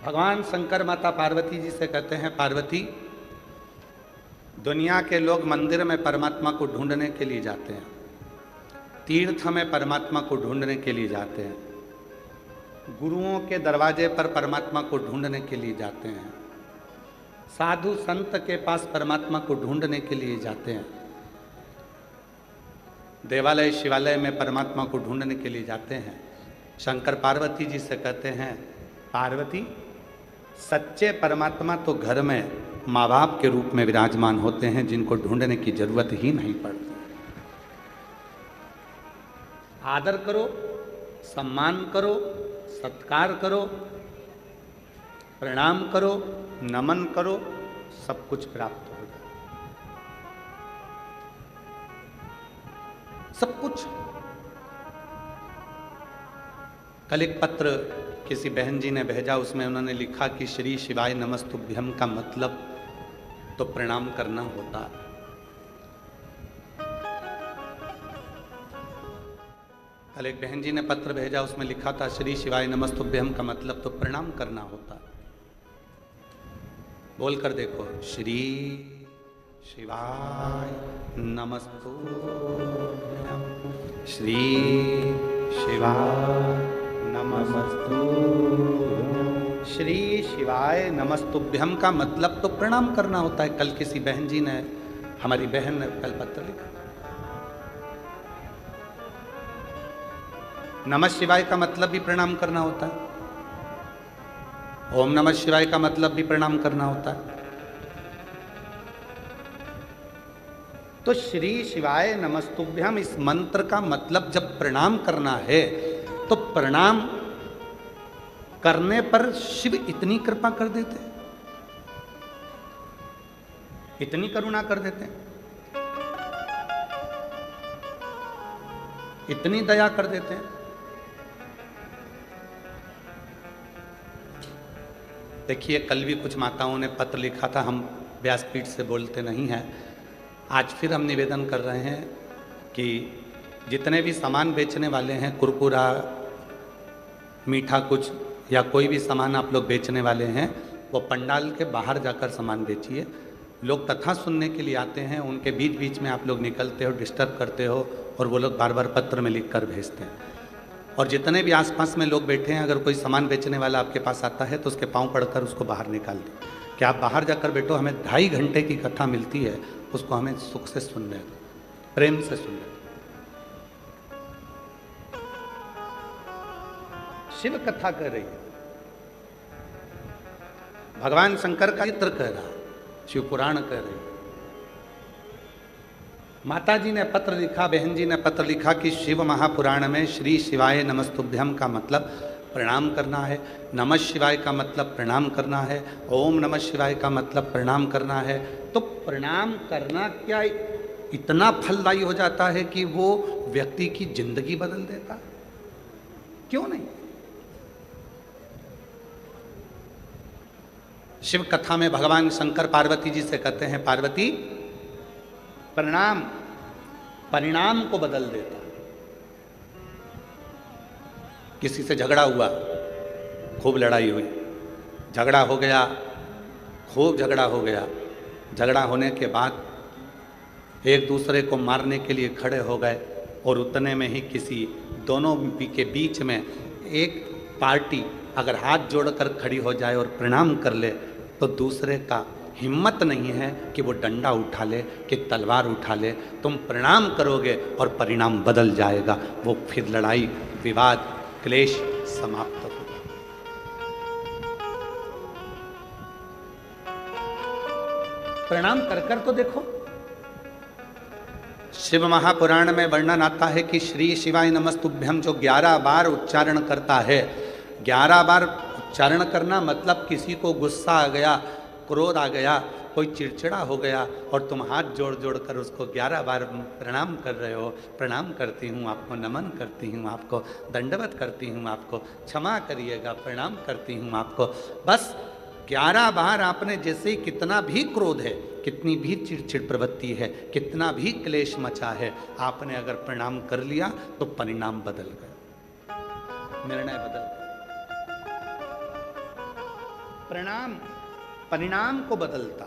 भगवान शंकर माता पार्वती जी से कहते हैं, पार्वती, दुनिया के लोग मंदिर में परमात्मा को ढूंढने के लिए जाते हैं, तीर्थ में परमात्मा को ढूंढने के लिए जाते हैं, गुरुओं के दरवाजे पर परमात्मा को ढूंढने के लिए जाते हैं, साधु संत के पास परमात्मा को ढूंढने के लिए जाते हैं, देवालय शिवालय में परमात्मा को ढूंढने के लिए जाते हैं। शंकर पार्वती जी से कहते हैं, पार्वती, सच्चे परमात्मा तो घर में माँ बाप के रूप में विराजमान होते हैं, जिनको ढूंढने की जरूरत ही नहीं पड़ती। आदर करो, सम्मान करो, सत्कार करो, प्रणाम करो, नमन करो, सब कुछ प्राप्त हो जाए, सब कुछ। कल एक पत्र किसी बहन जी ने भेजा, उसमें उन्होंने लिखा कि श्री शिवाय नमस्तुभ्यम का मतलब तो प्रणाम करना होता है। कल एक बहन जी ने पत्र भेजा, उसमें लिखा था श्री शिवाय नमस्तुभ्यम का मतलब तो प्रणाम करना होता है। बोलकर देखो, श्री शिवाय नमस्तुभ्यम, श्री शिवाय नमस्तुभ्यम। श्री शिवाय नमस्तुभ्यम का मतलब तो प्रणाम करना होता है। कल किसी बहन जी ने, हमारी बहन ने कल पत्र लिखा, नमः शिवाय का मतलब भी प्रणाम करना होता है, ओम नमः शिवाय का मतलब भी प्रणाम करना होता है। तो श्री शिवाय नमस्तुभ्यम इस मंत्र का मतलब जब प्रणाम करना है, तो प्रणाम करने पर शिव इतनी कृपा कर देते, इतनी करुणा कर देते, इतनी दया कर देते हैं। देखिए, कल भी कुछ माताओं ने पत्र लिखा था, हम व्यासपीठ से बोलते नहीं हैं, आज फिर हम निवेदन कर रहे हैं कि जितने भी सामान बेचने वाले हैं, कुरकुरा, मीठा कुछ या कोई भी सामान आप लोग बेचने वाले हैं, वो पंडाल के बाहर जाकर सामान बेचिए। लोग कथा सुनने के लिए आते हैं, उनके बीच बीच में आप लोग निकलते हो, डिस्टर्ब करते हो, और वो लोग बार बार पत्र में लिख कर भेजते हैं। और जितने भी आसपास में लोग बैठे हैं, अगर कोई सामान बेचने वाला आपके पास आता है तो उसके पांव पड़कर उसको बाहर निकाल दें कि आप बाहर जाकर बैठो, हमें 2.5 घंटे की कथा मिलती है, उसको हमें सुख से सुनने दो, प्रेम से सुनने दो। शिव कथा कर रही है, भगवान शंकर का चित्र कह रहा, शिव पुराण कह रही है। माता जी ने पत्र लिखा, बहन जी ने पत्र लिखा कि शिव महापुराण में श्री शिवाय नमस्तुभ्यम का मतलब प्रणाम करना है, नमः शिवाय का मतलब प्रणाम करना है, ओम नमः शिवाय का मतलब प्रणाम करना है। तो प्रणाम करना क्या इतना फलदायी हो जाता है कि वो व्यक्ति की जिंदगी बदल देता? क्यों नहीं? शिव कथा में भगवान शंकर पार्वती जी से कहते हैं, पार्वती, प्रणाम परिणाम को बदल देता। किसी से झगड़ा हुआ, खूब लड़ाई हुई, झगड़ा हो गया, खूब झगड़ा हो गया, झगड़ा होने के बाद एक दूसरे को मारने के लिए खड़े हो गए, और उतने में ही किसी दोनों के बीच में एक पार्टी अगर हाथ जोड़कर खड़ी हो जाए और प्रणाम कर ले, तो दूसरे का हिम्मत नहीं है कि वो डंडा उठा ले, कि तलवार उठा ले। तुम प्रणाम करोगे और परिणाम बदल जाएगा, वो फिर लड़ाई, विवाद, क्लेश समाप्त होगा। प्रणाम कर कर तो देखो। शिव महापुराण में वर्णन आता है कि श्री शिवाय नमस्तुभ्यम जो 11 बार उच्चारण करता है, 11 बार उच्चारण करना मतलब किसी को गुस्सा आ गया, क्रोध आ गया, कोई चिड़चिड़ा हो गया, और तुम हाथ जोड़ जोड़ कर उसको 11 बार प्रणाम कर रहे हो, प्रणाम करती हूँ आपको, नमन करती हूँ आपको, दंडवत करती हूँ आपको, क्षमा करिएगा, प्रणाम करती हूँ आपको। बस 11 बार आपने जैसे ही कितना भी क्रोध है, कितनी भी चिड़चिड़ प्रवृत्ति है, कितना भी क्लेश मचा है, आपने अगर प्रणाम कर लिया तो परिणाम बदल गया, निर्णय बदल गया। परिणाम को बदलता।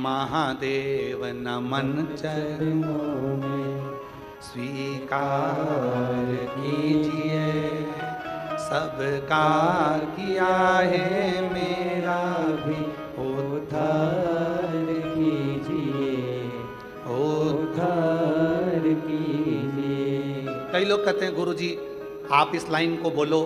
महादेव नमन चरणों में स्वीकार कीजिए, सबका किया है मेरा भी उद्धार कीजिए, उद्धार कीजिए। कई लोग कहते हैं गुरुजी आप इस लाइन को बोलो,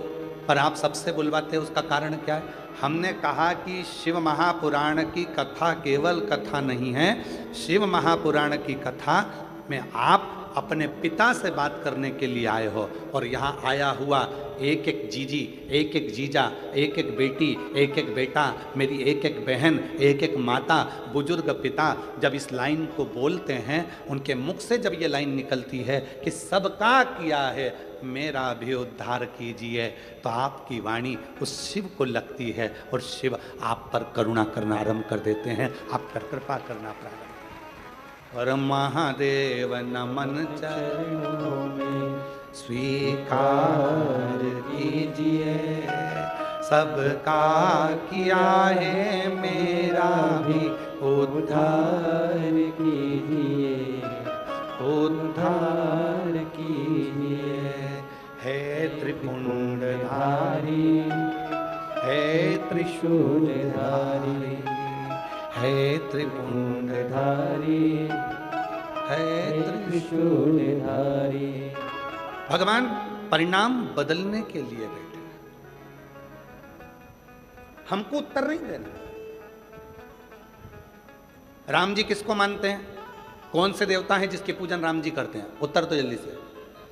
पर आप सबसे बुलवाते हैं, उसका कारण क्या है? हमने कहा कि शिव महापुराण की कथा केवल कथा नहीं है। शिव महापुराण की कथा में आप अपने पिता से बात करने के लिए आए हो, और यहाँ आया हुआ एक एक जीजी, एक एक जीजा, एक एक बेटी, एक एक बेटा, मेरी एक एक बहन, एक एक माता, बुजुर्ग पिता जब इस लाइन को बोलते हैं, उनके मुख से जब ये लाइन निकलती है कि सबका किया है मेरा भी उद्धार कीजिए, तो आपकी वाणी उस शिव को लगती है और शिव आप पर करुणा करना आरंभ कर देते हैं, आप पर कृपा करना प्रारंभ। और महादेव नमन चरणों में स्वीकार कीजिए, सबका किया है मेरा भी उद्धार कीजिए, उद्धार कीजिए। है त्रिपुंडधारी, है त्रिशूलधारी, है त्रिपुंडधारी, है त्रिशूलधारी। भगवान परिणाम बदलने के लिए बैठे, हमको उत्तर नहीं देना। राम जी किसको मानते हैं? कौन से देवता हैं जिसकी पूजन राम जी करते हैं? उत्तर तो जल्दी से,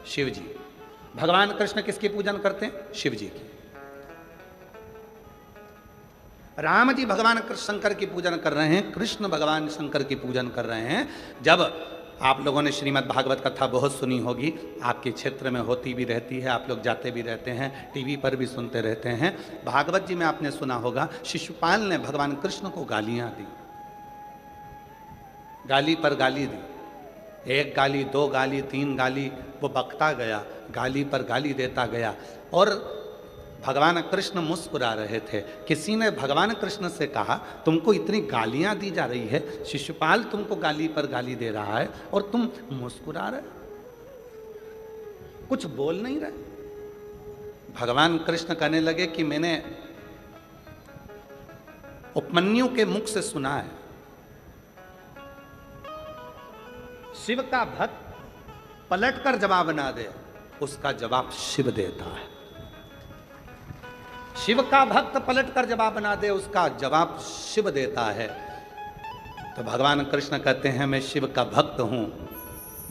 शिव जी। भगवान कृष्ण किसकी पूजन करते हैं? शिव जी की। राम जी भगवान शंकर की पूजन कर रहे हैं, कृष्ण भगवान शंकर की पूजन कर रहे हैं। जब आप लोगों ने श्रीमद् भागवत कथा बहुत सुनी होगी, आपके क्षेत्र में होती भी रहती है, आप लोग जाते भी रहते हैं, टीवी पर भी सुनते रहते हैं। भागवत जी में आपने सुना होगा, शिशुपाल ने भगवान कृष्ण को गालियां दी, गाली पर गाली दी, एक गाली, दो गाली, तीन गाली, वो बकता गया, गाली पर गाली देता गया। और भगवान कृष्ण मुस्कुरा रहे थे। किसी ने भगवान कृष्ण से कहा, तुमको इतनी गालियां दी जा रही है, शिशुपाल तुमको गाली पर गाली दे रहा है और तुम मुस्कुरा रहे, कुछ बोल नहीं रहे। भगवान कृष्ण कहने लगे कि मैंने उपमन्यु के मुख से सुना है, शिव का भक्त पलटकर जवाब ना दे, उसका जवाब शिव देता है। शिव का भक्त पलटकर जवाब ना दे, उसका जवाब शिव देता है। तो भगवान कृष्ण कहते हैं, मैं शिव का भक्त हूं,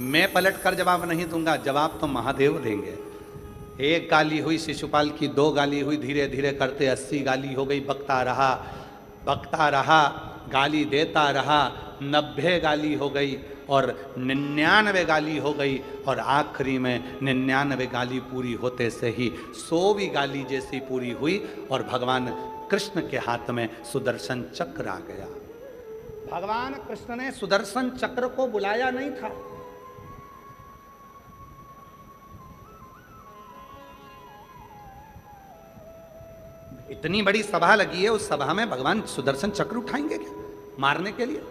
मैं पलटकर जवाब नहीं दूंगा, जवाब तो महादेव देंगे। एक गाली हुई शिशुपाल की, दो गाली हुई, धीरे धीरे करते 80 गाली हो गई। बकता रहा, बकता रहा, गाली देता रहा, 90 गाली हो गई और 99 गाली हो गई, और आखिरी में 99 गाली पूरी होते से ही 100वीं गाली जैसी पूरी हुई और भगवान कृष्ण के हाथ में सुदर्शन चक्र आ गया। भगवान कृष्ण ने सुदर्शन चक्र को बुलाया नहीं था, इतनी बड़ी सभा लगी है, उस सभा में भगवान सुदर्शन चक्र उठाएंगे क्या मारने के लिए?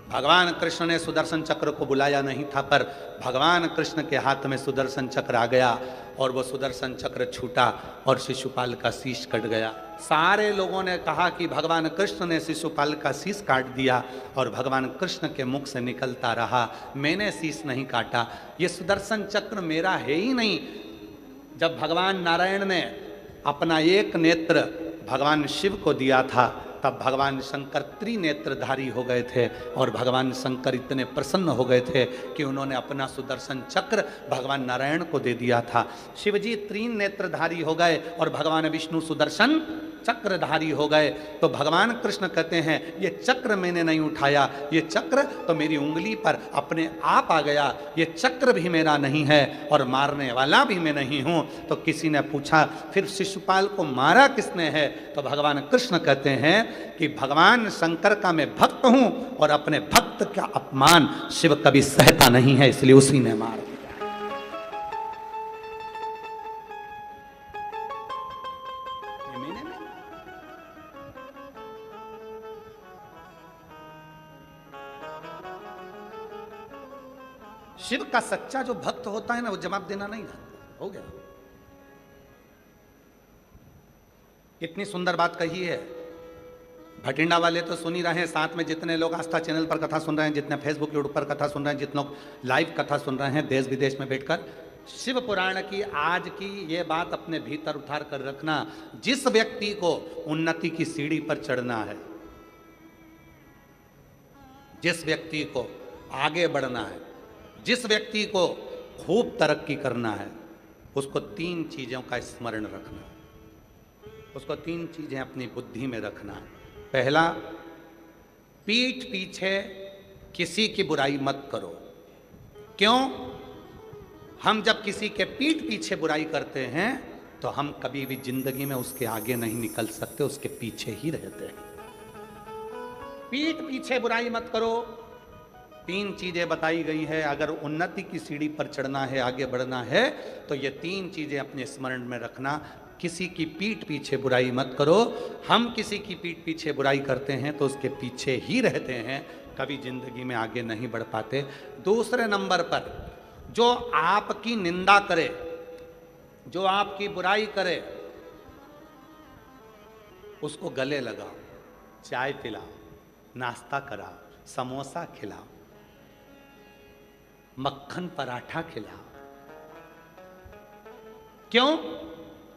भगवान कृष्ण ने सुदर्शन चक्र को बुलाया नहीं था, पर भगवान कृष्ण के हाथ में सुदर्शन चक्र आ गया और वो सुदर्शन चक्र छूटा और शिशुपाल का शीश कट गया। सारे लोगों ने कहा कि भगवान कृष्ण ने शिशुपाल का शीश काट दिया, और भगवान कृष्ण के मुख से निकलता रहा, मैंने शीश नहीं काटा, ये सुदर्शन चक्र मेरा है ही नहीं। जब भगवान नारायण ने अपना एक नेत्र भगवान शिव को दिया था, तब भगवान शंकर त्रिनेत्रधारी हो गए थे, और भगवान शंकर इतने प्रसन्न हो गए थे कि उन्होंने अपना सुदर्शन चक्र भगवान नारायण को दे दिया था। शिवजी त्रिनेत्रधारी हो गए और भगवान विष्णु सुदर्शन चक्रधारी हो गए। तो भगवान कृष्ण कहते हैं, ये चक्र मैंने नहीं उठाया, ये चक्र तो मेरी उंगली पर अपने आप आ गया, ये चक्र भी मेरा नहीं है और मारने वाला भी मैं नहीं हूं। तो किसी ने पूछा, फिर शिशुपाल को मारा किसने है? तो भगवान कृष्ण कहते हैं कि भगवान शंकर का मैं भक्त हूं और अपने भक्त का अपमान शिव कभी सहता नहीं है, इसलिए उसी ने मार दिया। शिव का सच्चा जो भक्त होता है ना, वो जवाब देना नहीं जानता। हो गया। कितनी सुंदर बात कही है। भटिंडा वाले तो सुन ही रहे हैं, साथ में जितने लोग आस्था चैनल पर कथा सुन रहे हैं, जितने फेसबुक यूट्यूब पर कथा सुन रहे हैं, जितने लोग लाइव कथा सुन रहे हैं देश विदेश में बैठकर, शिव पुराण की आज की ये बात अपने भीतर उतार कर रखना। जिस व्यक्ति को उन्नति की सीढ़ी पर चढ़ना है, जिस व्यक्ति को आगे बढ़ना है, जिस व्यक्ति को खूब तरक्की करना है, उसको 3 चीजों का स्मरण रखना है। उसको 3 चीजें अपनी बुद्धि में रखना है। पहला, पीठ पीछे किसी की बुराई मत करो। क्यों? हम जब किसी के पीठ पीछे बुराई करते हैं तो हम कभी भी जिंदगी में उसके आगे नहीं निकल सकते, उसके पीछे ही रहते हैं। पीठ पीछे बुराई मत करो। 3 चीजें बताई गई है। अगर उन्नति की सीढ़ी पर चढ़ना है, आगे बढ़ना है, तो ये 3 चीजें अपने स्मरण में रखना। किसी की पीठ पीछे बुराई मत करो। हम किसी की पीठ पीछे बुराई करते हैं तो उसके पीछे ही रहते हैं, कभी जिंदगी में आगे नहीं बढ़ पाते। दूसरे नंबर पर, जो आपकी निंदा करे, जो आपकी बुराई करे, उसको गले लगाओ, चाय पिलाओ, नाश्ता कराओ, समोसा खिलाओ, मक्खन पराठा खिलाओ। क्यों?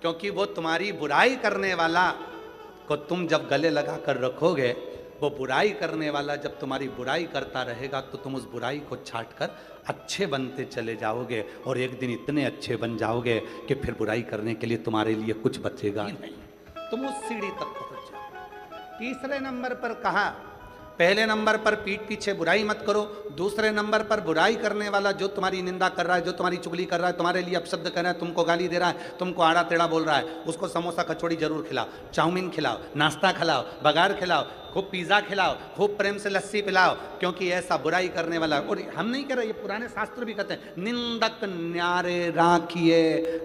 क्योंकि वो तुम्हारी बुराई करने वाला को तुम जब गले लगा कर रखोगे, वो बुराई करने वाला जब तुम्हारी बुराई करता रहेगा तो तुम उस बुराई को छाट कर अच्छे बनते चले जाओगे, और एक दिन इतने अच्छे बन जाओगे कि फिर बुराई करने के लिए तुम्हारे लिए कुछ बचेगा ही नहीं, तुम उस सीढ़ी तक पहुंच जाओ। तीसरे नंबर पर कहा, पहले नंबर पर पीठ पीछे बुराई मत करो। दूसरे नंबर पर बुराई करने वाला जो तुम्हारी निंदा कर रहा है, जो तुम्हारी चुगली कर रहा है, तुम्हारे लिए अपशब्द कर रहा है, तुमको गाली दे रहा है, तुमको आड़ा टेढ़ा बोल रहा है, उसको समोसा कचौड़ी जरूर खिलाओ, चाउमीन खिलाओ, नाश्ता खिलाओ, बघार खिलाओ, खूब पिज़्ज़ा खिलाओ, खूब प्रेम से लस्सी पिलाओ। क्योंकि ऐसा बुराई करने वाला, और हम नहीं कह रहे, ये पुराने शास्त्र भी कहते हैं, निंदक न्यारे राखिए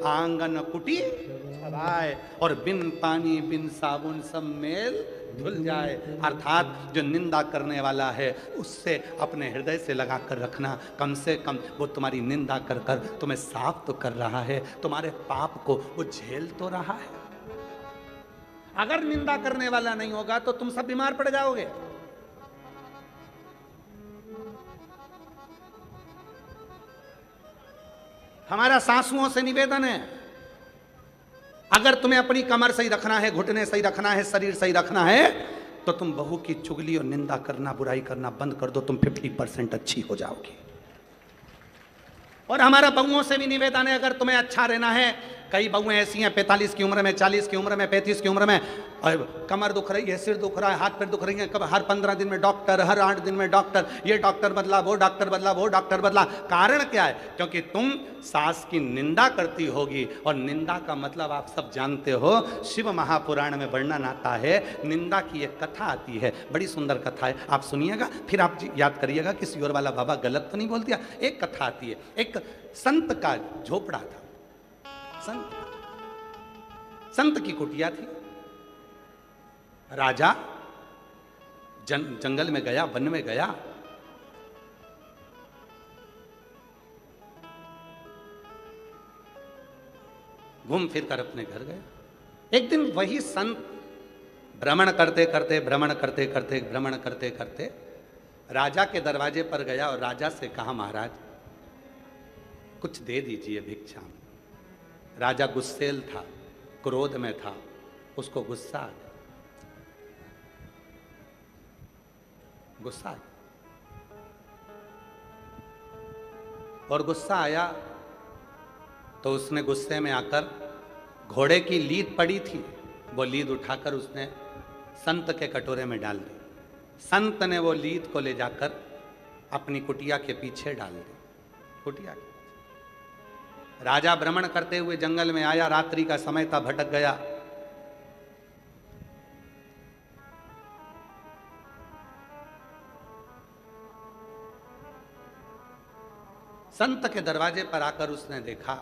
आंगन कुटी छवाए, और बिन पानी बिन साबुन सब मेल धुल जाए। अर्थात जो निंदा करने वाला है उससे अपने हृदय से लगा कर रखना। कम से कम वो तुम्हारी निंदा कर कर तुम्हें साफ तो कर रहा है, तुम्हारे पाप को वो झेल तो रहा है। अगर निंदा करने वाला नहीं होगा तो तुम सब बीमार पड़ जाओगे। हमारा सासुओं से निवेदन है, अगर तुम्हें अपनी कमर सही रखना है, घुटने सही रखना है, शरीर सही रखना है, तो तुम बहू की चुगली और निंदा करना, बुराई करना बंद कर दो, तुम 50% अच्छी हो जाओगी। और हमारा बहुओं से भी निवेदन है, अगर तुम्हें अच्छा रहना है, कई बहुएं ऐसी हैं 45 की उम्र में, 40 की उम्र में, 35 की उम्र में, और कमर दुख रही है, सिर दुख रहा है, हाथ पैर दुख रही है, कब हर 15 दिन में डॉक्टर, हर 8 दिन में डॉक्टर, ये डॉक्टर बदला, वो डॉक्टर बदला, वो डॉक्टर बदला। कारण क्या है? क्योंकि तुम सास की निंदा करती होगी, और निंदा का मतलब आप सब जानते हो, शिव महापुराण में वर्णन आता है, निंदा की एक कथा आती है, बड़ी सुंदर कथा है, आप सुनिएगा, फिर आप याद करिएगा कि सियोर वाला बाबा गलत तो नहीं बोल दिया। एक कथा आती है, एक संत का झोपड़ा था, संत की कुटिया थी। राजा जंगल में गया, वन में गया, घूम फिर कर अपने घर गया। एक दिन वही संत भ्रमण करते करते राजा के दरवाजे पर गया और राजा से कहा, महाराज कुछ दे दीजिए भिक्षा। राजा गुस्सेल था, क्रोध में था, उसको गुस्सा आ गया, और गुस्सा आया तो उसने गुस्से में आकर, घोड़े की लीद पड़ी थी, वो लीद उठाकर उसने संत के कटोरे में डाल दी। संत ने वो लीद को ले जाकर अपनी कुटिया के पीछे डाल दी। कुटिया के राजा भ्रमण करते हुए जंगल में आया, रात्रि का समय था, भटक गया। संत के दरवाजे पर आकर उसने देखा,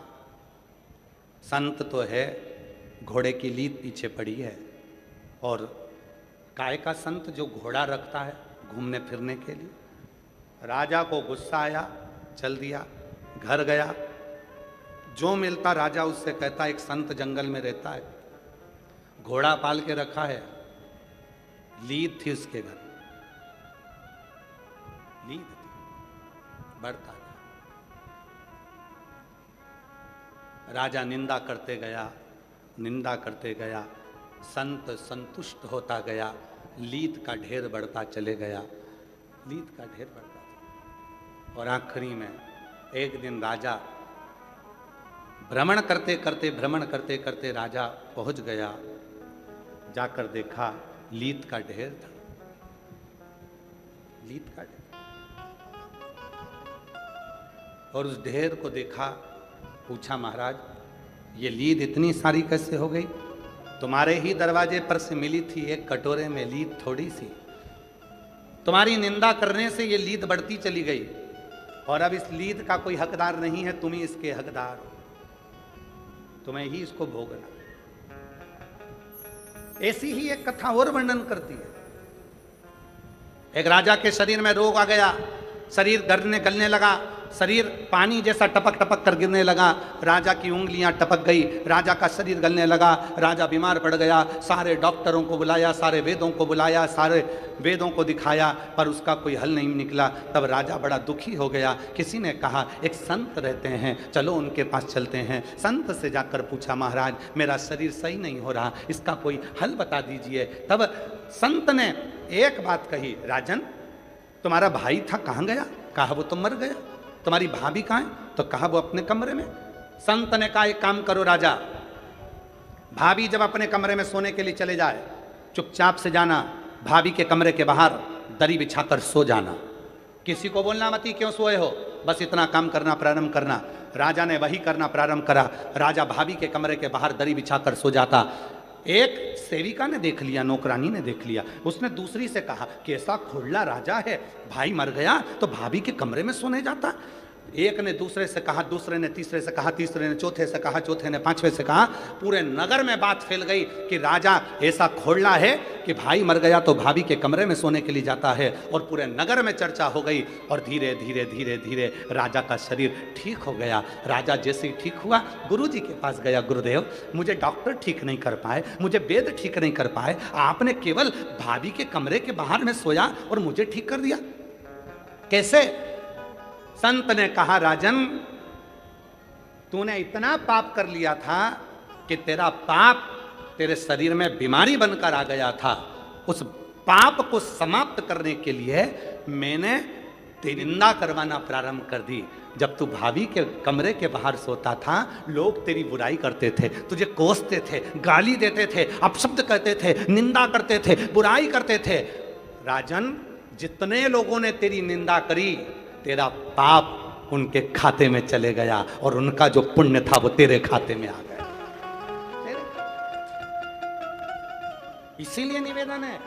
संत तो है, घोड़े की लीद पीछे पड़ी है, और काय का संत जो घोड़ा रखता है घूमने फिरने के लिए। राजा को गुस्सा आया, चल दिया, घर गया। जो मिलता राजा उससे कहता, एक संत जंगल में रहता है, घोड़ा पाल के रखा है, लीद थी उसके घर, लीद थी, बढ़ता गया। राजा निंदा करते गया, निंदा करते गया, संत संतुष्ट होता गया, लीद का ढेर बढ़ता चले गया, लीद का ढेर बढ़ता चला। और आखिरी में एक दिन राजा भ्रमण करते करते राजा पहुंच गया, जाकर देखा लीद का ढेर था, लीद का ढेर। और उस ढेर को देखा, पूछा, महाराज ये लीद इतनी सारी कैसे हो गई? तुम्हारे ही दरवाजे पर से मिली थी, एक कटोरे में लीद थोड़ी सी, तुम्हारी निंदा करने से ये लीद बढ़ती चली गई, और अब इस लीद का कोई हकदार नहीं है, तुम ही इसके हकदार हो, तुम्हें ही इसको भोगना। ऐसी ही एक कथा और वर्णन करती है। एक राजा के शरीर में रोग आ गया, शरीर गलने लगा, शरीर पानी जैसा टपक टपक कर गिरने लगा, राजा की उंगलियां टपक गई, राजा का शरीर गलने लगा, राजा बीमार पड़ गया। सारे डॉक्टरों को बुलाया, सारे वेदों को बुलाया, सारे वेदों को दिखाया, पर उसका कोई हल नहीं निकला। तब राजा बड़ा दुखी हो गया। किसी ने कहा एक संत रहते हैं, चलो उनके पास चलते हैं। संत से जाकर पूछा, महाराज मेरा शरीर सही नहीं हो रहा, इसका कोई हल बता दीजिए। तब संत ने एक बात कही, राजन तुम्हारा भाई था कहाँ गया? कहा वो तो मर गया। तुम्हारी भाभी कहाँ है? तो कहा वो अपने कमरे में। संत ने कहा एक काम करो राजा, भाभी जब अपने कमरे में सोने के लिए चले जाए, चुपचाप से जाना, भाभी के कमरे के बाहर दरी बिछाकर सो जाना, किसी को बोलना मत क्यों सोए हो, बस इतना काम करना प्रारंभ करना। राजा ने वही करना प्रारंभ करा। राजा भाभी के कमरे के बाहर दरी बिछाकर सो जाता। एक सेविका ने देख लिया, नौकरानी ने देख लिया, उसने दूसरी से कहा कि ऐसा खोड़ला राजा है, भाई मर गया तो भाभी के कमरे में सोने जाता। एक ने दूसरे से कहा, दूसरे ने तीसरे से कहा, तीसरे ने चौथे से कहा, चौथे ने पांचवे से कहा। पूरे नगर में बात फैल गई कि राजा ऐसा खोड़ला है कि भाई मर गया तो भाभी के कमरे में सोने के लिए जाता है। और पूरे नगर में चर्चा हो गई, और धीरे धीरे धीरे धीरे राजा का शरीर ठीक हो गया। राजा जैसे ही ठीक हुआ, गुरुजी के पास गया, गुरुदेव मुझे डॉक्टर ठीक नहीं कर पाए, मुझे वेद ठीक नहीं कर पाए, आपने केवल भाभी के कमरे के बाहर में सोया और मुझे ठीक कर दिया, कैसे? संत ने कहा, राजन तूने इतना पाप कर लिया था कि तेरा पाप तेरे शरीर में बीमारी बनकर आ गया था। उस पाप को समाप्त करने के लिए मैंने तेरी निंदा करवाना प्रारंभ कर दी। जब तू भाभी के कमरे के बाहर सोता था, लोग तेरी बुराई करते थे, तुझे कोसते थे, गाली देते थे, अपशब्द कहते थे, निंदा करते थे, बुराई करते थे। राजन जितने लोगों ने तेरी निंदा करी, तेरा पाप उनके खाते में चले गया, और उनका जो पुण्य था वो तेरे खाते में आ गया। इसीलिए निवेदन है,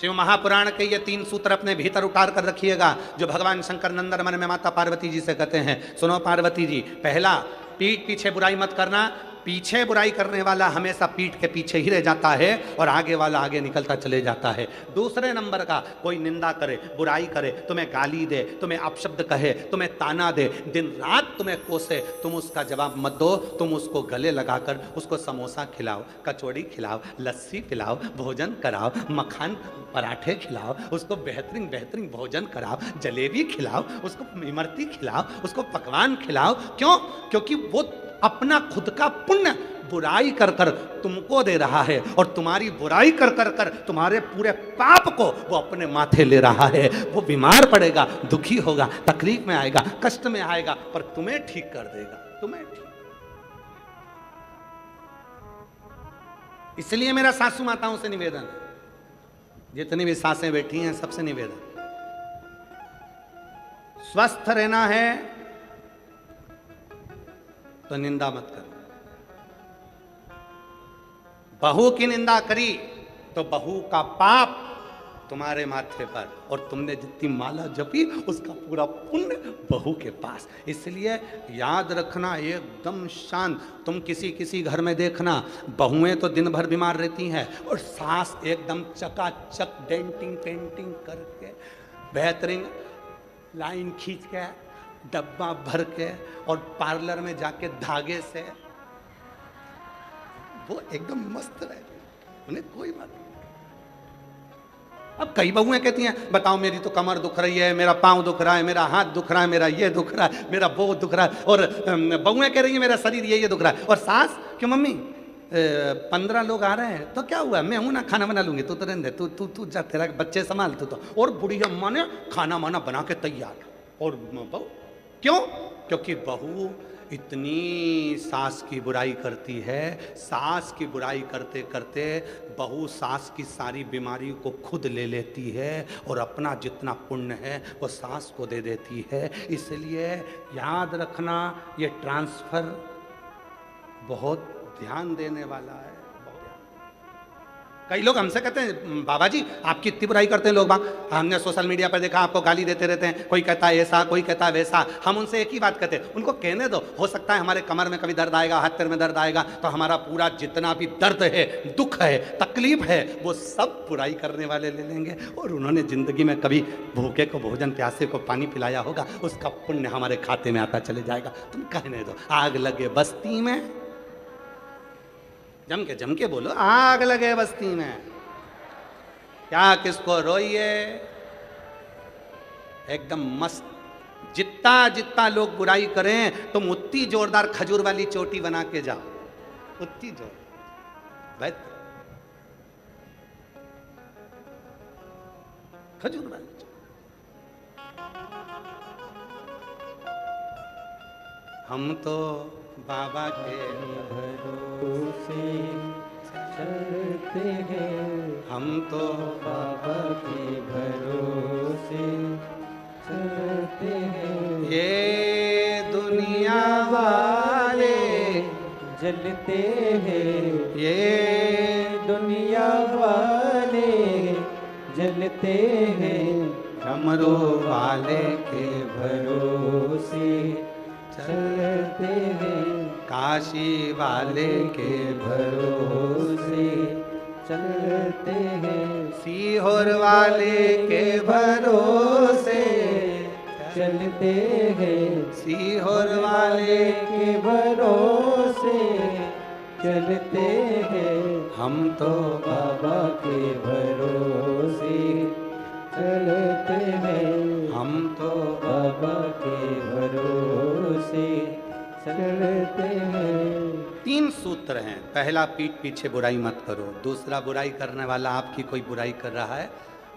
शिव महापुराण के ये 3 सूत्र अपने भीतर उतार कर रखिएगा, जो भगवान शंकर नंदन मन में माता पार्वती जी से कहते हैं, सुनो पार्वती जी, पहला पीठ पीछे बुराई मत करना। पीछे बुराई करने वाला हमेशा पीठ के पीछे ही रह जाता है और आगे वाला आगे निकलता चले जाता है। दूसरे नंबर का, कोई निंदा करे, बुराई करे, तुम्हें गाली दे, तुम्हें अपशब्द कहे, तुम्हें ताना दे, दिन रात तुम्हें कोसे, तुम उसका जवाब मत दो, तुम उसको गले लगाकर उसको समोसा खिलाओ, कचौड़ी खिलाओ, लस्सी पिलाओ, भोजन कराओ, मखान पराठे खिलाओ, उसको बेहतरीन बेहतरीन भोजन कराओ, जलेबी खिलाओ, उसको इमरती खिलाओ, उसको पकवान खिलाओ। क्यों? क्योंकि वो अपना खुद का पुण्य बुराई कर कर तुमको दे रहा है, और तुम्हारी बुराई कर कर कर तुम्हारे पूरे पाप को वो अपने माथे ले रहा है। वो बीमार पड़ेगा, दुखी होगा, तकलीफ में आएगा, कष्ट में आएगा, पर तुम्हें ठीक कर देगा, तुम्हें ठीक। इसलिए मेरा सासू माताओं से निवेदन है, जितनी भी सासें बैठी हैं सबसे निवेदन, स्वस्थ रहना है तो निंदा मत करो। बहू की निंदा करी तो बहू का पाप तुम्हारे माथे पर, और तुमने जितनी माला जपी उसका पूरा पुण्य बहू के पास। इसलिए याद रखना, एकदम शांत। तुम किसी घर में देखना, बहुएं तो दिन भर बीमार रहती हैं और सास एकदम चकाचक डेंटिंग पेंटिंग करके बेहतरीन। लाइन खींच के डब्बा भर के और पार्लर में जाके धागे से वो एकदम मस्त रहे, उन्हें कोई बात नहीं। अब कई बहुएं कहती हैं बताओ मेरी तो कमर दुख रही है, मेरा पाँव दुख रहा है, मेरा हाथ दुख रहा है, मेरा ये दुख रहा है, मेरा वो दुख रहा है, और बहुएं कह रही हैं मेरा शरीर ये दुख रहा है, और सास क्यों मम्मी 15 लोग आ रहे हैं तो क्या हुआ, मैं हूं ना, खाना बना लूंगी, तू तो रहने दे, तू तू तू जा, तेरा बच्चे संभाल तू तो। और बुढ़िया अम्मा ने खाना वाना बना के तैयार, और बहू क्यों, क्योंकि बहू इतनी सास की बुराई करती है, सास की बुराई करते करते बहू सास की सारी बीमारी को खुद ले लेती है और अपना जितना पुण्य है वो सास को दे देती है। इसलिए याद रखना ये ट्रांसफर बहुत ध्यान देने वाला है। कई लोग हमसे कहते हैं बाबा जी आपकी इतनी बुराई करते हैं लोग बाग, हमने सोशल मीडिया पर देखा आपको गाली देते रहते हैं, कोई कहता है ऐसा, कोई कहता है वैसा। हम उनसे एक ही बात कहते हैं, उनको कहने दो, हो सकता है हमारे कमर में कभी दर्द आएगा, हाथ पैर में दर्द आएगा, तो हमारा पूरा जितना भी दर्द है, दुख है, तकलीफ है, वो सब बुराई करने वाले ले लेंगे। और उन्होंने जिंदगी में कभी भूखे को भोजन, प्यासे को पानी पिलाया होगा, उसका पुण्य हमारे खाते में आता चले जाएगा। तुम कहने दो, आग लगे बस्ती में, जम के बोलो, आग लगे बस्ती में, क्या किसको रोइए, एकदम मस्त। जितना जितना लोग बुराई करें तुम उतनी जोरदार खजूर वाली चोटी बना के जाओ, उतनी जोर भाई, खजूर वाली हम तो बाबा के भरोसे चलते हैं, हम तो बाबा के भरोसे चलते हैं। ये दुनिया वाले जलते हैं, ये दुनिया वाले जलते हैं, डमरू वाले के भरोसे चलते हैं, काशी वाले के भरोसे चलते हैं, सीहोर वाले के भरोसे चलते हैं, सीहोर वाले के भरोसे चलते हैं। हम तो बाबा के भरोसे चलते हैं, हम तो बाबा के भरोसे चलते हैं। 3 सूत्र हैं। पहला, पीठ पीछे बुराई मत करो। दूसरा, बुराई करने वाला आपकी कोई बुराई कर रहा है,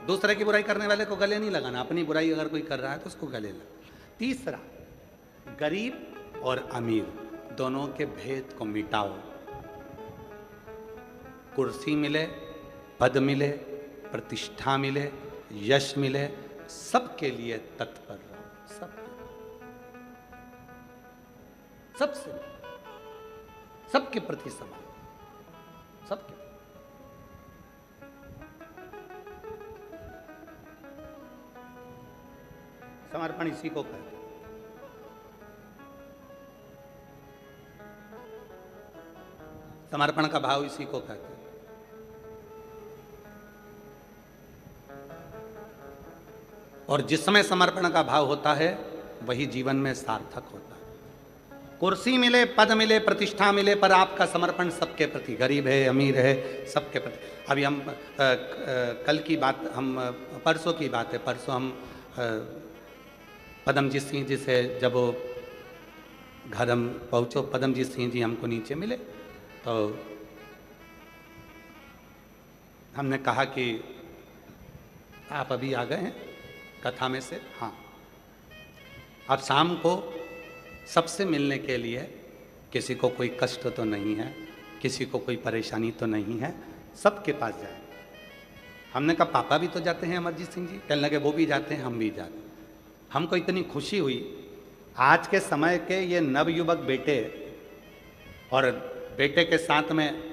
दूसरे की बुराई करने वाले को गले नहीं लगाना, अपनी बुराई अगर कोई कर रहा है तो उसको गले लगा। तीसरा, गरीब और अमीर दोनों के भेद को मिटाओ। कुर्सी मिले, पद मिले, प्रतिष्ठा मिले, यश मिले, सबके लिए तत्पर रहो, सबसे, सबके प्रति समान, सबके। समर्पण इसी को कहते हैं। समर्पण का भाव इसी को कहते हैं। और जिसमें समर्पण का भाव होता है वही जीवन में सार्थक होता है। कुर्सी मिले, पद मिले, प्रतिष्ठा मिले, पर आपका समर्पण सबके प्रति, गरीब है, अमीर है, सबके प्रति। अभी हम कल की बात, हम परसों की बात है, परसों हम पदमजीत सिंह जी से जब वो घर हम पहुँचो, पदमजीत सिंह जी हमको नीचे मिले, तो हमने कहा कि आप अभी आ गए हैं कथा में से? हाँ। अब शाम को सबसे मिलने के लिए, किसी को कोई कष्ट तो नहीं है, किसी को कोई परेशानी तो नहीं है, सबके पास जाए। हमने कहा पापा भी तो जाते हैं अमरजीत सिंह जी, कहने लगे वो भी जाते हैं, हम भी जाते हैं। हमको इतनी खुशी हुई, आज के समय के ये नवयुवक बेटे, और बेटे के साथ में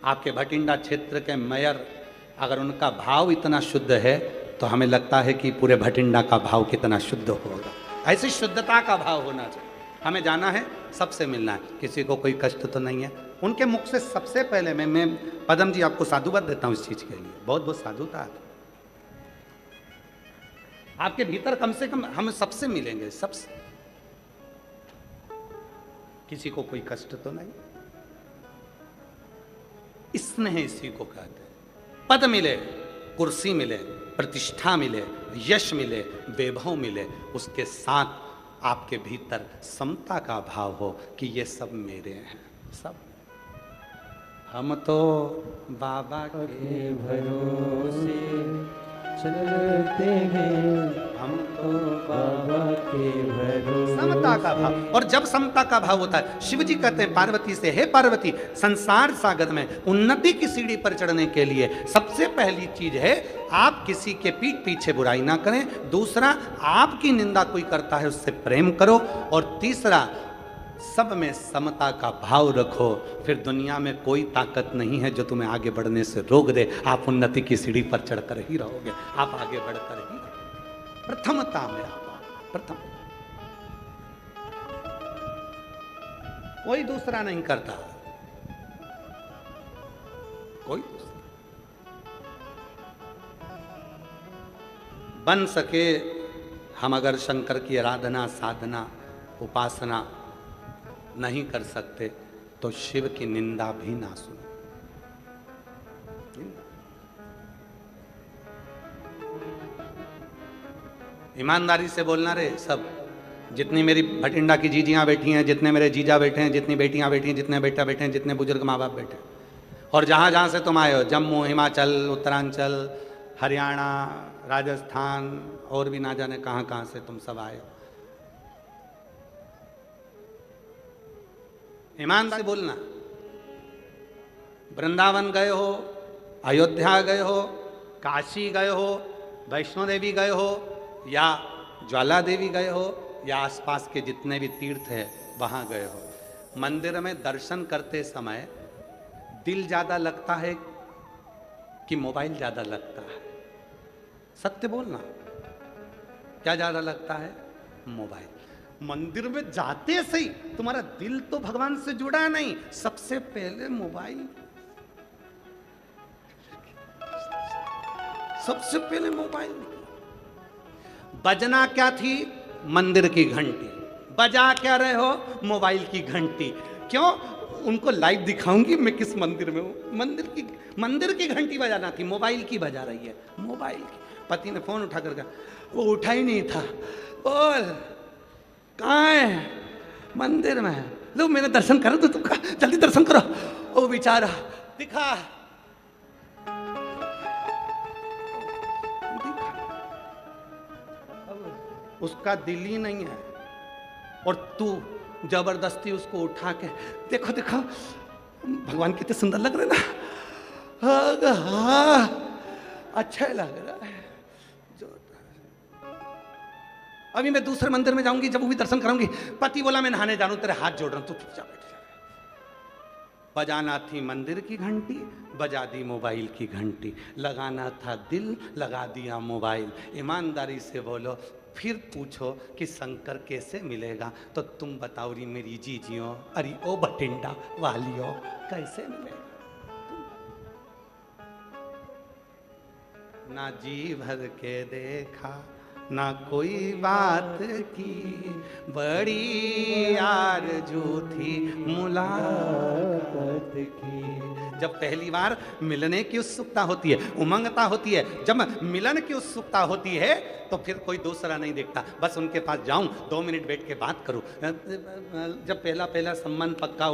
आपके भटिंडा क्षेत्र के मेयर, अगर उनका भाव इतना शुद्ध है तो हमें लगता है कि पूरे भटिंडा का भाव कितना शुद्ध होगा। ऐसी शुद्धता का भाव होना चाहिए। हमें जाना है, सबसे मिलना है, किसी को कोई कष्ट तो नहीं है। उनके मुख से सबसे पहले मैं पदम जी आपको साधुवाद देता हूँ इस चीज़ के लिए, बहुत बहुत साधुता। आपके भीतर कम से कम हम सबसे मिलेंगे, सबसे। किसी को कोई कष्ट तो नहीं। स्नेह इसी को कहते हैं। पद मिले, कुर्सी मिले, प्रतिष्ठा मिले, यश मिले, वैभव मिले, उसके साथ आपके भीतर समता का भाव हो कि ये सब मेरे हैं, सब। हम तो बाबा के भरोसे चलते हैं, हम तो बाबा के भरोसे। समता का भाव। और जब समता का भाव होता है, शिव जी कहते हैं पार्वती से, हे पार्वती, संसार सागर में उन्नति की सीढ़ी पर चढ़ने के लिए सबसे पहली चीज है, आप किसी के पीठ पीछे बुराई ना करें। दूसरा, आपकी निंदा कोई करता है उससे प्रेम करो। और तीसरा, सब में समता का भाव रखो। फिर दुनिया में कोई ताकत नहीं है जो तुम्हें आगे बढ़ने से रोक दे। आप उन्नति की सीढ़ी पर चढ़कर ही रहोगे, आप आगे बढ़कर ही रहोगे। प्रथमता में आप, प्रथम, कोई दूसरा नहीं करता, कोई दूसरा। बन सके हम अगर शंकर की आराधना, साधना, उपासना नहीं कर सकते तो शिव की निंदा भी ना सुनो। ईमानदारी से बोलना रे सब। जितनी मेरी भटिंडा की जीजियां बैठी हैं, जितने मेरे जीजा बैठे हैं, जितनी बेटियां बैठी हैं, जितने बेटा बैठे हैं, जितने बुजुर्ग माँ बाप बैठे हैं, और जहां जहां से तुम आए हो, जम्मू, हिमाचल, उत्तरांचल, हरियाणा, राजस्थान, और भी ना जाने कहां कहां से तुम सब आए हो, ईमानदारी से बोलना। वृंदावन गए हो, अयोध्या गए हो, काशी गए हो, वैष्णो देवी गए हो, या ज्वाला देवी गए हो, या आसपास के जितने भी तीर्थ है वहां गए हो, मंदिर में दर्शन करते समय दिल ज्यादा लगता है कि मोबाइल ज्यादा लगता है? सत्य बोलना, क्या ज्यादा लगता है? मोबाइल। मंदिर में जाते सही तुम्हारा दिल तो भगवान से जुड़ा नहीं, सबसे पहले मोबाइल, सबसे पहले मोबाइल। बजना क्या थी? मंदिर की घंटी। बजा क्या रहे हो? मोबाइल की घंटी। क्यों? उनको लाइव दिखाऊंगी मैं किस मंदिर में हूं। मंदिर की घंटी बजाना थी, मोबाइल की बजा रही है, मोबाइल की। पति ने फोन उठा कर कहा, वो उठा ही नहीं था। बोल कहाँ है? मंदिर में है। लो मैंने दर्शन करो तो तुम कहा जल्दी दर्शन करो। ओ बेचारा दिखा, उसका दिल ही नहीं है, और तू जबरदस्ती उसको उठा के देखो देखो भगवान कितने सुंदर लग रहे ना, हाँ अच्छा लग रहा है। अभी मैं दूसरे मंदिर में जाऊंगी, जब वो भी दर्शन कराऊंगी। पति बोला मैं नहाने जा रहा हूं, तेरे हाथ जोड़ रहा हूं, तू चुपचाप बैठ जा। बजाना थी मंदिर की घंटी, बजा दी मोबाइल की घंटी। लगाना था दिल, लगा दिया मोबाइल। ईमानदारी से बोलो, फिर पूछो कि शंकर कैसे मिलेगा, तो तुम बताओ री मेरी जीजियों, अरे ओ भटिंडा वालियों, कैसे मिलेगा? ना जी भर के देखा, ना कोई बात की, बड़ी आरज़ू थी मुलाकात की। जब पहली बार मिलने की उत्सुकता होती है, उमंगता होती है, जब मिलन की उत्सुकता होती है तो फिर कोई दूसरा नहीं देखता, बस उनके पास जाऊं, 2 मिनट बैठ के बात करूं। जब पहला संबंध पक्का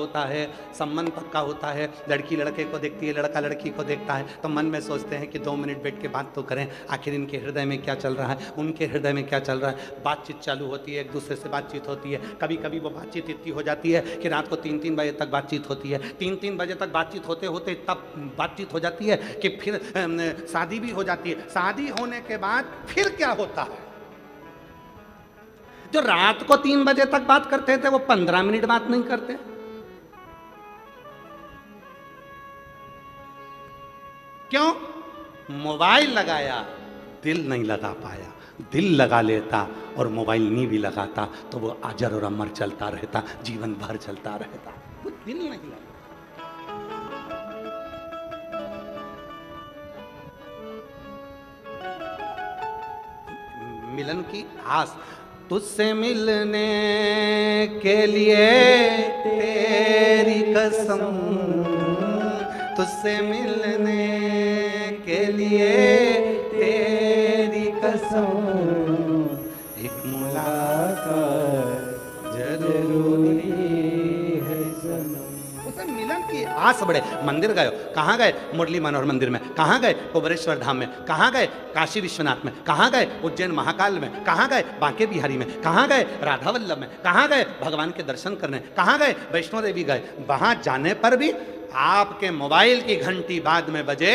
होता है, लड़की लड़के को देखती है, लड़का लड़की को देखता है, तो मन में सोचते हैं कि 2 मिनट बैठ के बात तो करें, आखिर इनके हृदय में क्या चल रहा है, उनके हृदय में क्या चल रहा है। बातचीत चालू होती है, एक दूसरे से बातचीत होती है। कभी कभी वो बातचीत इतनी हो जाती है कि रात को 3-3 बजे तक बातचीत होती है। 3-3 बजे तक बातचीत होते होते तब बातचीत हो जाती है कि फिर शादी भी हो जाती है। शादी होने के बाद फिर क्या होता है? जो रात को 3 बजे तक बात करते थे वो 15 मिनट बात नहीं करते। क्यों? मोबाइल लगाया, दिल नहीं लगा पाया। दिल लगा लेता और मोबाइल नहीं भी लगाता तो वो अजर और अमर चलता रहता, जीवन भर चलता रहता। वो दिल नहीं लगा। मिलन की आस। तुझसे मिलने के लिए तेरी कसम, तुझसे मिलने के लिए तेरी कसम, एक मुलाकात जरूरी है सनम। उसे मिलन की आस बढ़े। मंदिर गए, कहाँ गए? मुरली मनोहर मंदिर में। कहाँ गए? कुबरेश्वर धाम में। कहाँ गए? काशी विश्वनाथ में। कहाँ गए? उज्जैन महाकाल में। कहाँ गए? बांके बिहारी में। कहाँ गए? राधा वल्लभ में। कहाँ गए? भगवान के दर्शन करने। कहाँ गए? वैष्णो देवी गए। वहां जाने पर भी आपके मोबाइल की घंटी बाद में बजे,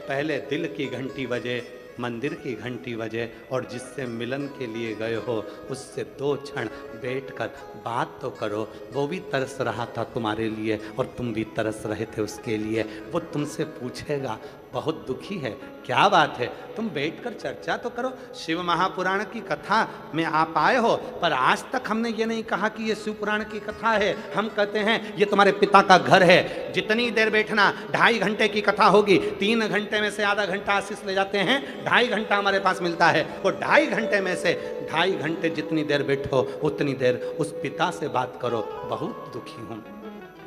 पहले दिल की घंटी बजे, मंदिर की घंटी बजे, और जिससे मिलन के लिए गए हो उससे 2 क्षण बैठकर बात तो करो। वो भी तरस रहा था तुम्हारे लिए और तुम भी तरस रहे थे उसके लिए। वो तुमसे पूछेगा बहुत दुखी है, क्या बात है, तुम बैठकर चर्चा तो करो। शिव महापुराण की कथा में आप आए हो, पर आज तक हमने ये नहीं कहा कि ये शिव पुराण की कथा है। हम कहते हैं ये तुम्हारे पिता का घर है। जितनी देर बैठना, 2.5 घंटे की कथा होगी, 3 घंटे में से आधा घंटा आशीष ले जाते हैं, 2.5 घंटा हमारे पास मिलता है। वो 2.5 घंटे में से 2.5 घंटे जितनी देर बैठो उतनी देर उस पिता से बात करो। बहुत दुखी हूँ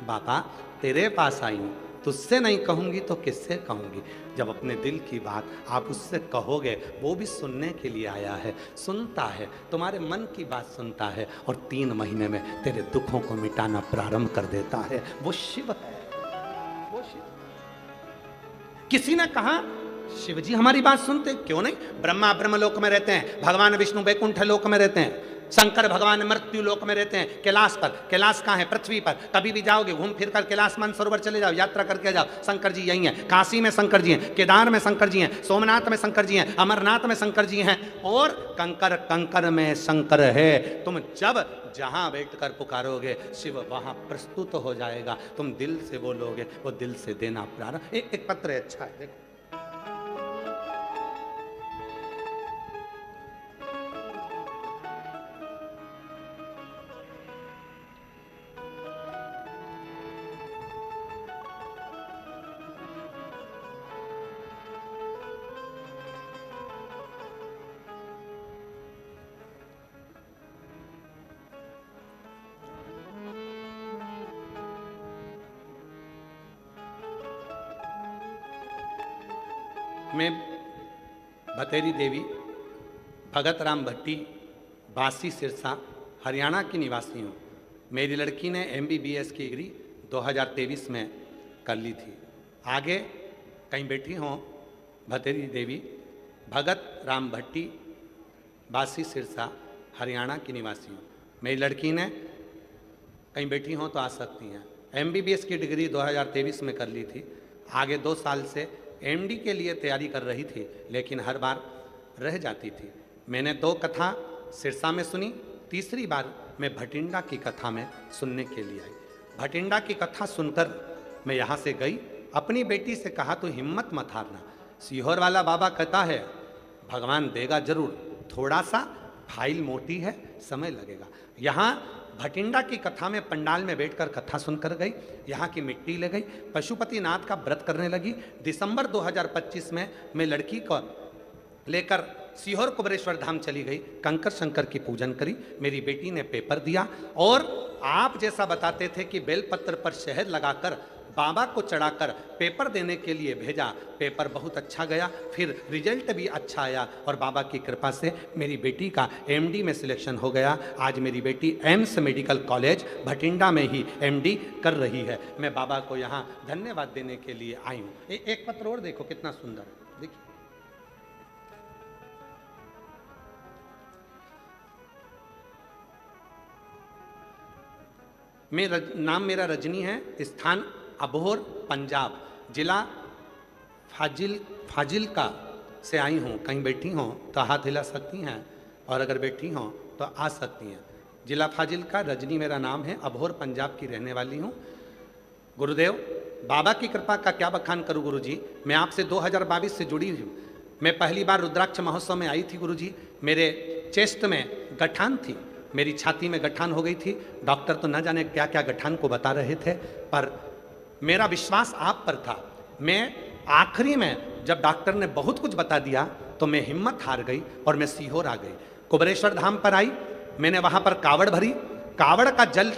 बाबा, तेरे पास आई हूँ, तुझसे नहीं कहूँगी तो किससे कहूँगी। जब अपने दिल की बात आप उससे कहोगे, वो भी सुनने के लिए आया है, सुनता है, तुम्हारे मन की बात सुनता है और 3 महीने में तेरे दुखों को मिटाना प्रारंभ कर देता है। वो शिव है, वो शिव। किसी ने कहा शिव जी हमारी बात सुनते, क्यों नहीं? ब्रह्मा ब्रह्मलोक में रहते हैं, भगवान विष्णु वैकुंठ लोक में रहते हैं, शंकर भगवान मृत्यु लोक में रहते हैं, कैलाश पर। कैलाश कहाँ है? पृथ्वी पर। कभी भी जाओगे घूम फिर कर कैलाश मानसरोवर चले जाओ, यात्रा करके जाओ, शंकर जी यही हैं। काशी में शंकर जी हैं, केदार में शंकर जी हैं, सोमनाथ में शंकर जी हैं, अमरनाथ में शंकर जी हैं, और कंकर कंकर में शंकर है। तुम जब जहां बैठकर पुकारोगे शिव वहां प्रस्तुत हो जाएगा। तुम दिल से बोलोगे, वो दिल से देना प्रारंभ। एक पत्र है, अच्छा है, देखो। मैं भतेरी देवी भगत राम भट्टी, बासी सिरसा, हरियाणा की निवासी हूँ। मेरी लड़की ने MBBS की डिग्री 2023 में कर ली थी। आगे कहीं बैठी हों, भतेरी देवी भगत राम भट्टी, बासी सिरसा, हरियाणा की निवासी हूँ। मेरी लड़की ने कहीं बैठी हों तो आ सकती हैं। MBBS की डिग्री 2023 में कर ली थी। आगे 2 साल से MD के लिए तैयारी कर रही थी, लेकिन हर बार रह जाती थी। मैंने 2 कथा सिरसा में सुनी, तीसरी बार मैं भटिंडा की कथा में सुनने के लिए आई। भटिंडा की कथा सुनकर मैं यहाँ से गई, अपनी बेटी से कहा तो हिम्मत मत हारना, सीहोर वाला बाबा कहता है भगवान देगा जरूर, थोड़ा सा फाइल मोटी है, समय लगेगा। यहाँ भटिंडा की कथा में पंडाल में बैठकर कथा सुनकर गई, यहाँ की मिट्टी ले गई, पशुपति नाथ का व्रत करने लगी। दिसंबर 2025 में मैं लड़की को लेकर सीहोर कुबरेश्वर धाम चली गई, कंकर शंकर की पूजन करी। मेरी बेटी ने पेपर दिया और आप जैसा बताते थे कि बेलपत्र पर शहद लगाकर बाबा को चढ़ाकर पेपर देने के लिए भेजा। पेपर बहुत अच्छा गया, फिर रिजल्ट भी अच्छा आया और बाबा की कृपा से मेरी बेटी का MD में सिलेक्शन हो गया। आज मेरी बेटी एम्स मेडिकल कॉलेज भटिंडा में ही MD कर रही है। मैं बाबा को यहाँ धन्यवाद देने के लिए आई हूँ। एक पत्र और देखो कितना सुंदर है, देखिए। नाम मेरा रजनी है, स्थान अबोहर पंजाब, जिला फाजिलका से आई हूँ। कहीं बैठी हों तो हाथ हिला सकती हैं और अगर बैठी हों तो आ सकती हैं। जिला फाजिलका, रजनी मेरा नाम है, अबोहर पंजाब की रहने वाली हूँ। गुरुदेव, बाबा की कृपा का क्या बखान करूँ गुरुजी। मैं आपसे 2022 से जुड़ी हूँ। मैं पहली बार रुद्राक्ष महोत्सव में आई थी गुरुजी। मेरे चेस्ट में गठान थी, मेरी छाती में गठान हो गई थी। डॉक्टर तो न जाने क्या क्या गठान को बता रहे थे, पर मेरा विश्वास आप पर था। मैं आखिरी में जब डॉक्टर ने बहुत कुछ बता दिया तो मैं हिम्मत हार गई और मैं सीहोर आ गई। कुबेरेश्वर धाम पर आई, मैंने वहां पर कावड़ भरी, कावड़ का जल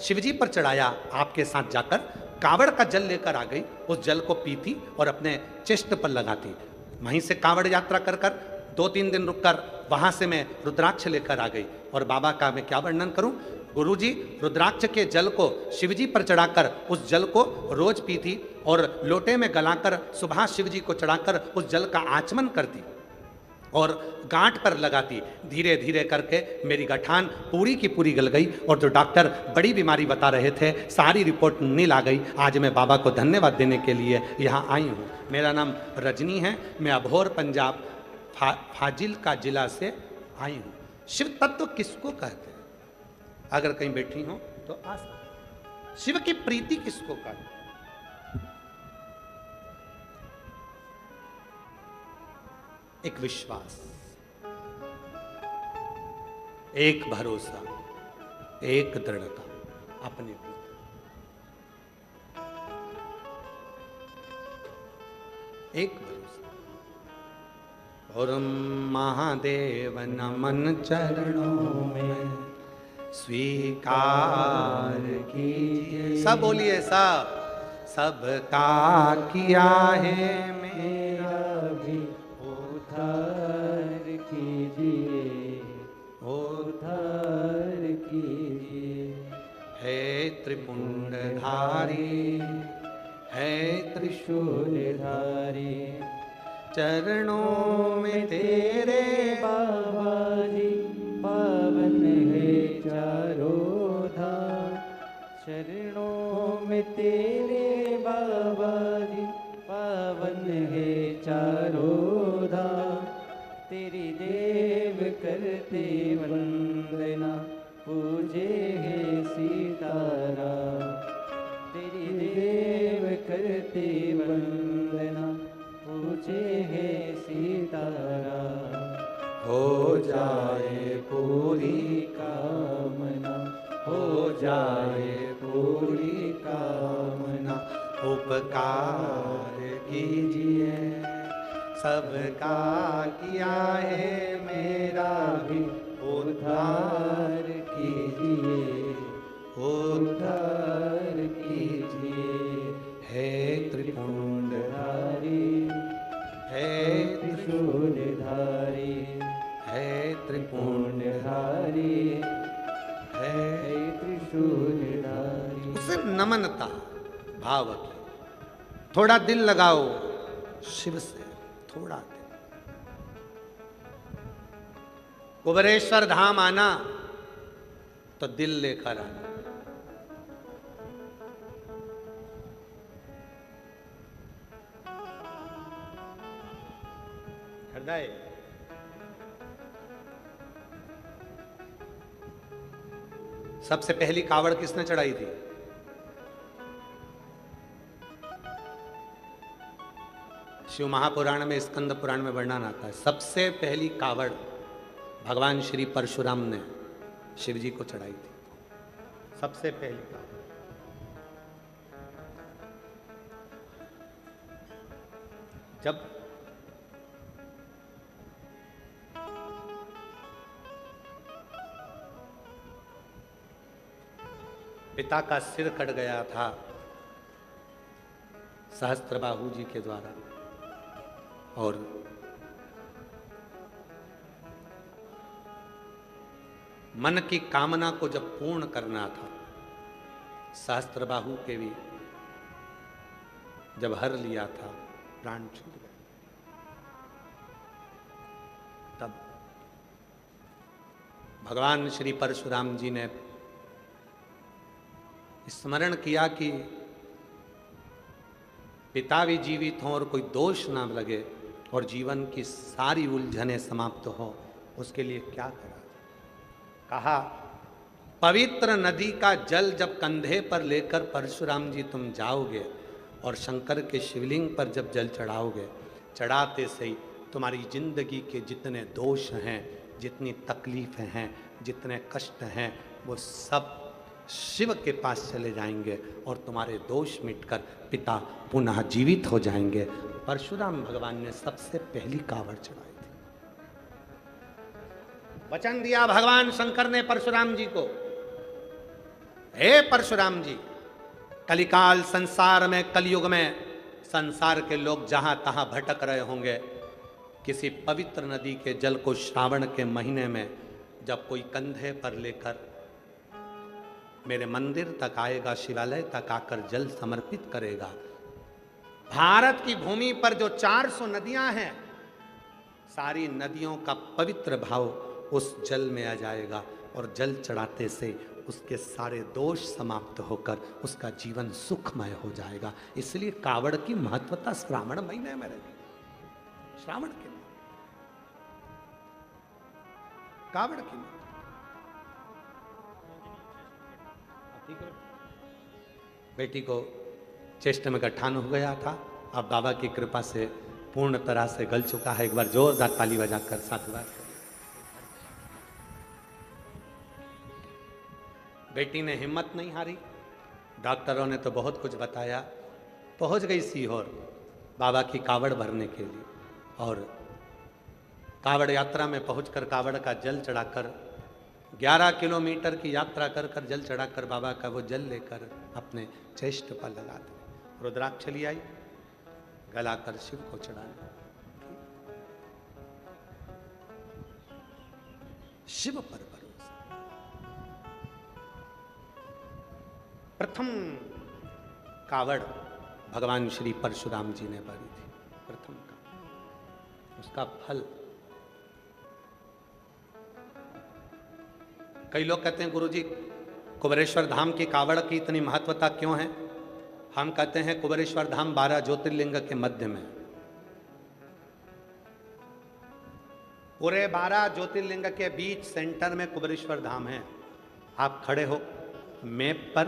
शिवजी पर चढ़ाया, आपके साथ जाकर कावड़ का जल लेकर आ गई, उस जल को पीती और अपने चेस्ट पर लगाती। वहीं से कावड़ यात्रा कर कर 2-3 दिन रुककर वहां से मैं रुद्राक्ष लेकर आ गई। और बाबा का मैं क्या वर्णन करूं, गुरुजी रुद्राक्ष के जल को शिवजी पर चढ़ाकर उस जल को रोज पीती और लोटे में गलाकर सुबह शिवजी को चढ़ाकर उस जल का आचमन करती और गांठ पर लगाती। धीरे धीरे करके मेरी गठान पूरी की पूरी गल गई और जो डॉक्टर बड़ी बीमारी बता रहे थे सारी रिपोर्ट नील आ गई। आज मैं बाबा को धन्यवाद देने के लिए यहाँ आई हूँ। मेरा नाम रजनी है, मैं अबोहर पंजाब फाजिल का जिला से आई हूँ। शिव तत्व किसको कहते हैं? अगर कहीं बैठी हो तो आस शिव की प्रीति किसको कहते हैं? एक विश्वास, एक भरोसा, एक दृढ़ता अपने प्रति। एक भरोसा। और महादेव नमन चरणों में स्वीकार कीजिए। सब बोलिए, सब सबका किया है मेरा भी उद्धार कीजिए, उद्धार कीजिए। है त्रिपुंडधारी, है त्रिशूलधारी, चरणों में तेरे बाबा जी पावन है चारों धाम। चरणों में तेरे बाबा जी पावन है चारों धाम। तेरी देव करते वंदना पूजे है सीताराम। तेरी देव करते वंदना पूजे है सीताराम। हो जाए पूरी कामना, हो जाए पूरी कामना। उपकार कीजिए, सबका किया है मेरा भी उद्धार कीजिए, उद्धार कीजिए। है त्रिपुंडधारी, है त्रिशूलधारी, है त्रिपुंडधारी, है त्रिशूलधारी। उसे नमनता भाव की, थोड़ा दिल लगाओ शिव से, थोड़ा दिल। कुबेरेश्वर धाम आना तो दिल लेकर आना। हृदय सबसे पहली कावड़ किसने चढ़ाई थी? शिव महापुराण में, स्कंद पुराण में वर्णन आता है, सबसे पहली कावड़ भगवान श्री परशुराम ने शिव जी को चढ़ाई थी। सबसे पहली कावड़। जब पिता का सिर कट गया था सहस्त्रबाहु जी के द्वारा और मन की कामना को जब पूर्ण करना था, सहस्त्रबाहु के भी जब हर लिया था, प्राण छूट गए। तब भगवान श्री परशुराम जी ने स्मरण किया कि पिता भी जीवित हों और कोई दोष ना लगे और जीवन की सारी उलझनें समाप्त हो, उसके लिए क्या करा। कहा, पवित्र नदी का जल जब कंधे पर लेकर परशुराम जी तुम जाओगे और शंकर के शिवलिंग पर जब जल चढ़ाओगे, चढ़ाते से ही तुम्हारी जिंदगी के जितने दोष हैं, जितनी तकलीफें हैं, जितने कष्ट हैं, वो सब शिव के पास चले जाएंगे और तुम्हारे दोष मिटकर पिता पुनः जीवित हो जाएंगे। परशुराम भगवान ने सबसे पहली कावड़ चढ़ाई थी। वचन दिया भगवान शंकर ने परशुराम जी को, हे परशुराम जी, कलिकाल संसार में, कलयुग में संसार के लोग जहां तहां भटक रहे होंगे, किसी पवित्र नदी के जल को श्रावण के महीने में जब कोई कंधे पर लेकर मेरे मंदिर तक आएगा, शिवालय तक आकर जल समर्पित करेगा, भारत की भूमि पर जो 400 नदियां हैं, सारी नदियों का पवित्र भाव उस जल में आ जाएगा और जल चढ़ाते से उसके सारे दोष समाप्त होकर उसका जीवन सुखमय हो जाएगा। इसलिए कावड़ की महत्वता श्रावण महीने में रहेगी। श्रावण के लिए कावड़ की बेटी को चेष्ट में गठान हो गया था, अब बाबा की कृपा से पूर्ण तरह से गल चुका है। एक बार जोरदार ताली बजाकर साधुवाद करें। बेटी ने हिम्मत नहीं हारी, डॉक्टरों ने तो बहुत कुछ बताया, पहुंच गई सीहोर बाबा की कावड़ भरने के लिए, और कावड़ यात्रा में पहुंचकर कावड़ का जल चढ़ाकर 11 किलोमीटर की यात्रा कर कर जल चढ़ाकर बाबा का वो जल लेकर अपने चेष्ट पर लगा दे। रुद्राक्ष ली आई, गलाकर शिव को चढ़ाया। शिव पर भरोसा। प्रथम कावड़ भगवान श्री परशुराम जी ने भरी थी, प्रथम कावड़, उसका फल। कई लोग कहते हैं गुरुजी कुबेरेश्वर धाम की कावड़ की इतनी महत्वता क्यों है? हम कहते हैं कुबेरेश्वर धाम 12 ज्योतिर्लिंग के मध्य में, पूरे 12 ज्योतिर्लिंग के बीच सेंटर में कुबेरेश्वर धाम है। आप खड़े हो मैप पर,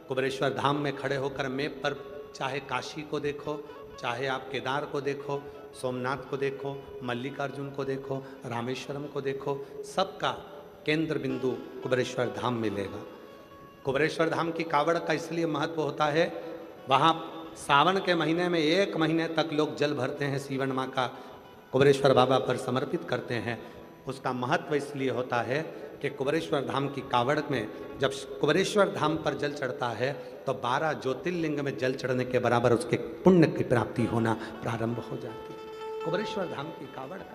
कुबेरेश्वर धाम में खड़े होकर मैप पर चाहे काशी को देखो, चाहे आप केदार को देखो, सोमनाथ को देखो, मल्लिकार्जुन को देखो, रामेश्वरम को देखो, सबका केंद्र बिंदु कुबेरेश्वर धाम मिलेगा। कुबेरेश्वर धाम की कावड़ का इसलिए महत्व होता है, वहाँ सावन के महीने में 1 महीने तक लोग जल भरते हैं, सीवन माँ का कुबेरेश्वर बाबा पर समर्पित करते हैं। उसका महत्व इसलिए होता है कि कुबेरेश्वर धाम की कावड़ में जब कुबेरेश्वर धाम पर जल चढ़ता है तो 12 ज्योतिर्लिंग में जल चढ़ने के बराबर उसके पुण्य की प्राप्ति होना प्रारंभ हो जाती है। कुबेरेश्वर धाम की कावड़ का।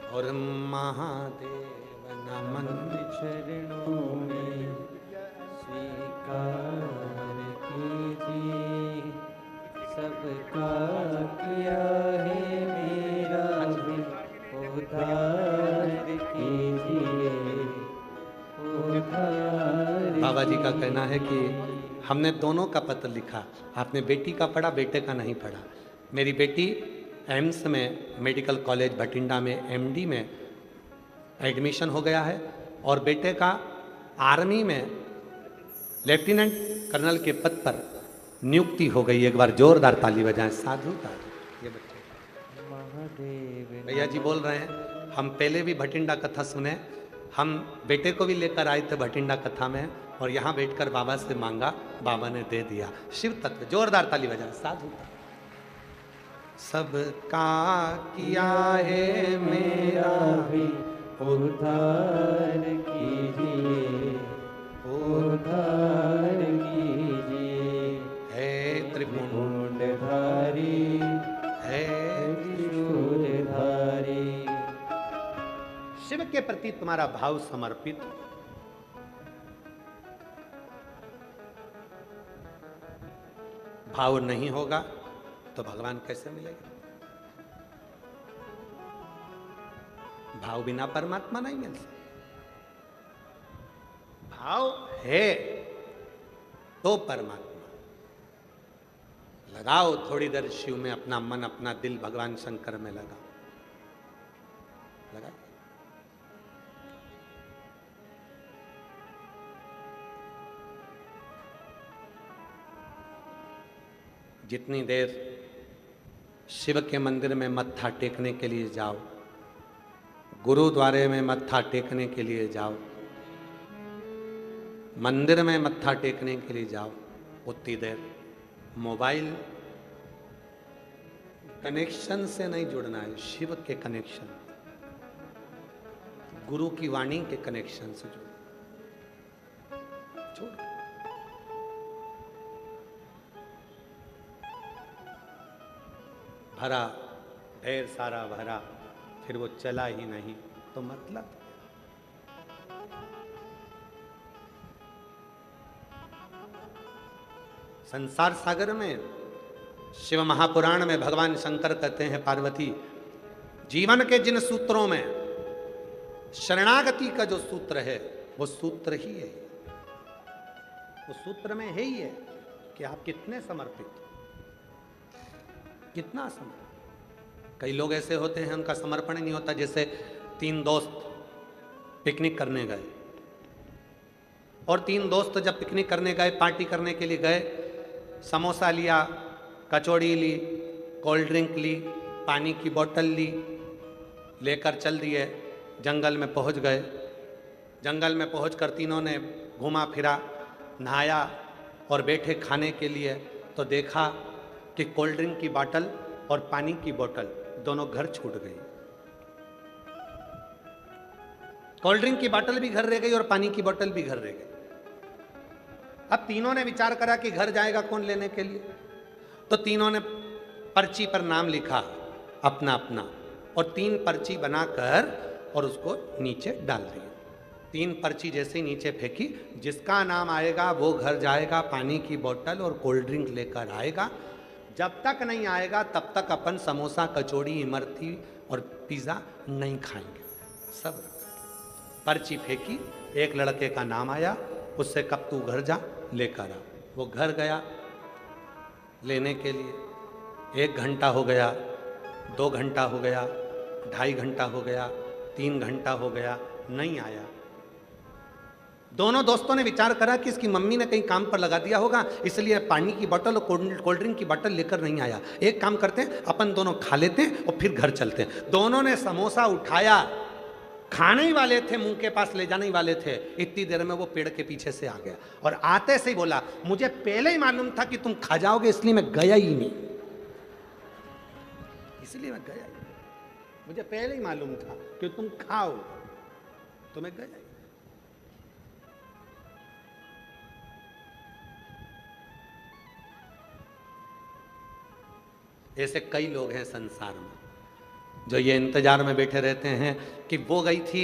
और महादेव नमन चरणों में स्वीकार कीजिए, सबका किया है मेरा भी उद्धार कीजिए, उद्धार। बाबा जी का कहना है कि हमने दोनों का पत्र लिखा, आपने बेटी का पढ़ा, बेटे का नहीं पढ़ा। मेरी बेटी एम्स में, मेडिकल कॉलेज भटिंडा में एमडी में एडमिशन हो गया है, और बेटे का आर्मी में लेफ्टिनेंट कर्नल के पद पर नियुक्ति हो गई। एक बार जोरदार ताली बजाएं। साधु का ये बच्चे भैया जी बोल रहे हैं, हम पहले भी भटिंडा कथा सुने, हम बेटे को भी लेकर आए थे भटिंडा कथा में, और यहाँ बैठकर बाबा से मांगा, बाबा ने दे दिया। शिव तत्व, जोरदार ताली बजाएं। साधु का सबका किया है मेरा भी उद्धार कीजिए, उद्धार कीजिए, है त्रिपुंडधारी, है त्रिशूलधारी। शिव के प्रति तुम्हारा भाव समर्पित, भाव नहीं होगा तो भगवान कैसे मिलेगा? भाव बिना परमात्मा नहीं मिल सकता। भाव है तो परमात्मा। लगाओ थोड़ी देर शिव में अपना मन, अपना दिल भगवान शंकर में लगा। जितनी देर शिव के मंदिर में मत्था टेकने के लिए जाओ, गुरुद्वारे में मत्था टेकने के लिए जाओ, मंदिर में मत्था टेकने के लिए जाओ, उतनी देर मोबाइल कनेक्शन से नहीं जुड़ना है, शिव के कनेक्शन, गुरु की वाणी के कनेक्शन से जुड़ना। छोड़, भरा ढेर सारा भरा, फिर वो चला ही नहीं, तो मतलब संसार सागर में शिव महापुराण में भगवान शंकर कहते हैं, पार्वती जीवन के जिन सूत्रों में शरणागति का जो सूत्र है वो सूत्र ही है, वो सूत्र में है ही है कि आप कितने समर्पित, कितना समर्पित। कई लोग ऐसे होते हैं उनका समर्पण नहीं होता, जैसे 3 दोस्त पिकनिक करने गए और 3 दोस्त जब पिकनिक करने गए, पार्टी करने के लिए गए, समोसा लिया, कचौड़ी ली, कोल्ड ड्रिंक ली, पानी की बोतल ली, लेकर चल दिए, जंगल में पहुंच गए। जंगल में पहुंचकर तीनों ने घूमा फिरा, नहाया और बैठे खाने के लिए, तो देखा कि कोल्ड ड्रिंक की बोतल और पानी की बोतल दोनों घर छूट गई। कोल्ड ड्रिंक की बोतल भी घर रह गई और पानी की बोतल भी घर रह गई। अब तीनों ने विचार करा कि घर जाएगा कौन लेने के लिए, तो तीनों ने पर्ची पर नाम लिखा अपना अपना और 3 पर्ची बनाकर और उसको नीचे डाल दिए। 3 पर्ची जैसे ही नीचे फेंकी, जिसका नाम आएगा वो घर जाएगा, पानी की बोतल और कोल्ड ड्रिंक लेकर आएगा। जब तक नहीं आएगा तब तक अपन समोसा, कचौड़ी, इमरती और पिज़्ज़ा नहीं खाएंगे। सब पर्ची फेंकी, एक लड़के का नाम आया, उससे कब तू घर जा लेकर आ। वो घर गया लेने के लिए। 1 घंटा हो गया, 2 घंटा हो गया, 2.5 घंटा हो गया, 3 घंटा हो गया, नहीं आया। दोनों दोस्तों ने विचार करा कि इसकी मम्मी ने कहीं काम पर लगा दिया होगा, इसलिए पानी की बोतल और कोल्ड ड्रिंक की बोतल लेकर नहीं आया। एक काम करते हैं, अपन दोनों खा लेते हैं और फिर घर चलते हैं। दोनों ने समोसा उठाया, खाने ही वाले थे, मुंह के पास ले जाने ही वाले थे, इतनी देर में वो पेड़ के पीछे से आ गया और आते से ही बोला, मुझे पहले ही मालूम था कि तुम खा जाओगे, इसलिए मैं गया ही नहीं, इसलिए मैं गया ही नहीं। मुझे पहले ही मालूम था कि तुम खाओ, तो मैं गया ही। ऐसे कई लोग हैं संसार में जो ये इंतजार में बैठे रहते हैं कि वो गई थी,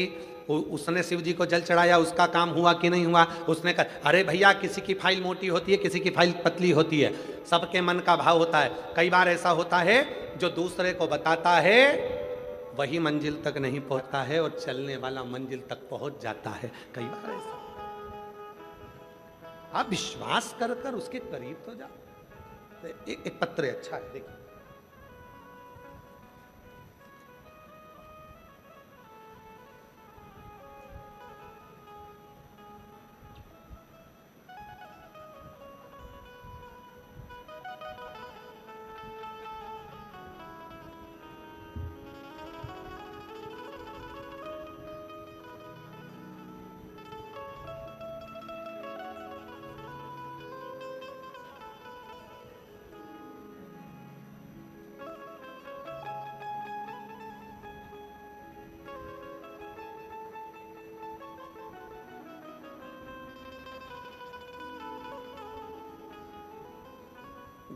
उसने शिव जी को जल चढ़ाया, उसका काम हुआ कि नहीं हुआ। उसने कहा, अरे भैया किसी की फाइल मोटी होती है, किसी की फाइल पतली होती है, सबके मन का भाव होता है। कई बार ऐसा होता है जो दूसरे को बताता है वही मंजिल तक नहीं पहुंचता है और चलने वाला मंजिल तक पहुंच जाता है। कई बार ऐसा, आप विश्वास कर कर उसके करीब तो जाओ। एक पत्र अच्छा है, देखिए।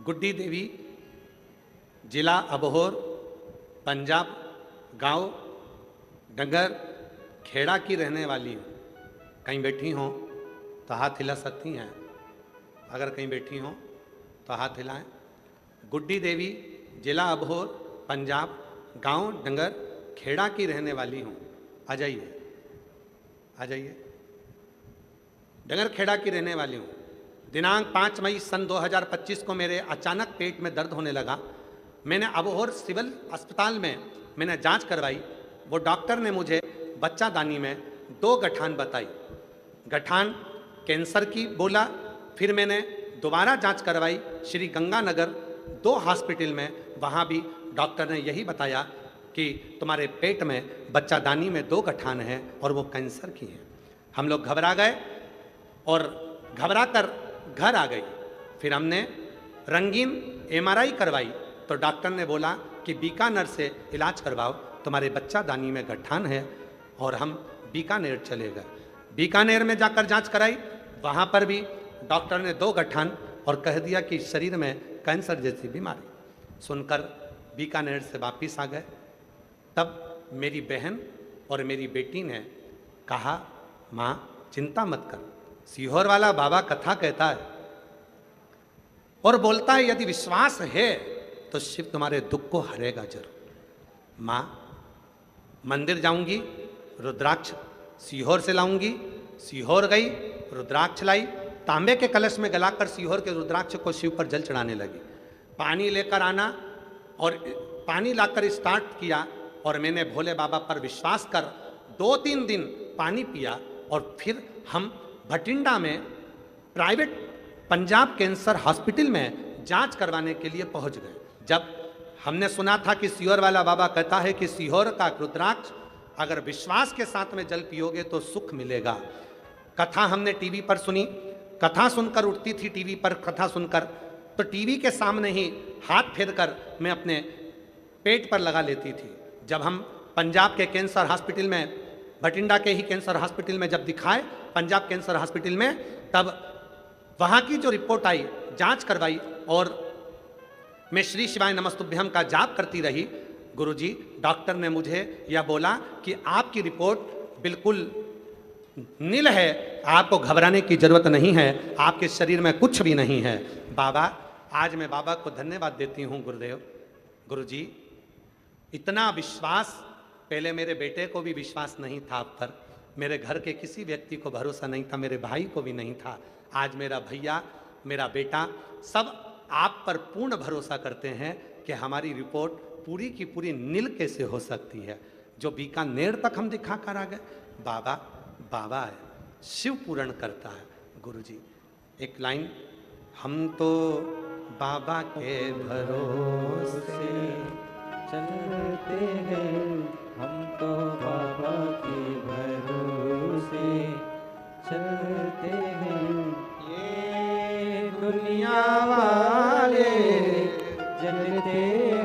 गुड्डी देवी, जिला अबोहर, पंजाब, गांव डंगर खेड़ा की रहने वाली हूँ। कहीं बैठी हों तो हाथ हिला सकती हैं, अगर कहीं बैठी हों तो हाथ हिलाएं। गुड्डी देवी, जिला अबोहर, पंजाब, गांव डंगर खेड़ा की रहने वाली हूँ। आ जाइए, आ जाइए। डंगर खेड़ा की रहने वाली हूँ। दिनांक 5 मई सन 2025 को मेरे अचानक पेट में दर्द होने लगा। मैंने अबोहर सिविल अस्पताल में मैंने जांच करवाई। वो डॉक्टर ने मुझे बच्चादानी में 2 गठान बताई। गठान कैंसर की बोला। फिर मैंने दोबारा जांच करवाई श्री गंगानगर 2 हॉस्पिटल में, वहाँ भी डॉक्टर ने यही बताया कि तुम्हारे पेट में बच्चादानी में 2 गठान हैं और वो कैंसर की हैं। हम लोग घबरा गए और घबरा कर घर आ गई। फिर हमने रंगीन MRI करवाई तो डॉक्टर ने बोला कि बीकानेर से इलाज करवाओ, तुम्हारे बच्चादानी में गठान है। और हम बीकानेर चले गए। बीकानेर में जाकर जांच कराई, वहाँ पर भी डॉक्टर ने 2 गठान और कह दिया कि शरीर में कैंसर जैसी बीमारी। सुनकर बीकानेर से वापिस आ गए। तब मेरी बहन और मेरी बेटी ने कहा, माँ चिंता मत कर, सीहोर वाला बाबा कथा कहता है और बोलता है यदि विश्वास है तो शिव तुम्हारे दुख को हरेगा जरूर। माँ मंदिर जाऊंगी, रुद्राक्ष सीहोर से लाऊंगी। सीहोर गई, रुद्राक्ष लाई, तांबे के कलश में गलाकर सीहोर के रुद्राक्ष को शिव पर जल चढ़ाने लगी। पानी लेकर आना और पानी लाकर स्टार्ट किया और मैंने भोले बाबा पर विश्वास कर 2-3 दिन पानी पिया। और फिर हम भटिंडा में प्राइवेट पंजाब कैंसर हॉस्पिटल में जांच करवाने के लिए पहुंच गए। जब हमने सुना था कि सीहोर वाला बाबा कहता है कि सीहोर का रुद्राक्ष अगर विश्वास के साथ में जल पियोगे तो सुख मिलेगा। कथा हमने टीवी पर सुनी, कथा सुनकर उठती थी टीवी पर कथा सुनकर, तो टीवी के सामने ही हाथ फेर कर मैं अपने पेट पर लगा लेती थी। जब हम पंजाब के कैंसर हॉस्पिटल में, भटिंडा के ही कैंसर हॉस्पिटल में जब दिखाए, पंजाब कैंसर हॉस्पिटल में, तब वहाँ की जो रिपोर्ट आई, जांच करवाई और मैं श्री शिवाय नमस्तुभ्यम का जाप करती रही। गुरुजी, डॉक्टर ने मुझे यह बोला कि आपकी रिपोर्ट बिल्कुल नील है, आपको घबराने की जरूरत नहीं है, आपके शरीर में कुछ भी नहीं है। बाबा, आज मैं बाबा को धन्यवाद देती हूँ गुरुदेव। गुरुजी, इतना विश्वास, पहले मेरे बेटे को भी विश्वास नहीं था आप पर, मेरे घर के किसी व्यक्ति को भरोसा नहीं था, मेरे भाई को भी नहीं था। आज मेरा भैया, मेरा बेटा सब आप पर पूर्ण भरोसा करते हैं कि हमारी रिपोर्ट पूरी की पूरी नील कैसे हो सकती है। जो बीकानेर तक हम दिखा कर आ गए। बाबा बाबा है, शिव पूर्ण करता है। गुरुजी, एक लाइन, हम तो बाबा के भरोसे चलते हैं, हम तो बाबा के भरोसे चलते हैं। ये दुनिया वाले जलते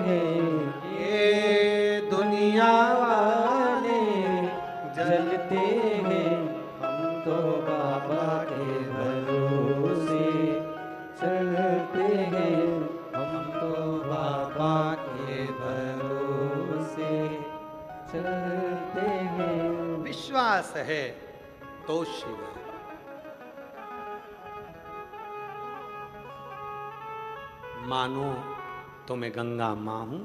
हैं, ये दुनिया वाले जलते हैं, हम तो बाबा के भरोसे चलते हैं, हम तो बाबा के भरोसे चलते हैं। विश्वास है तो शिव है। मानो तो मैं गंगा मां हूं,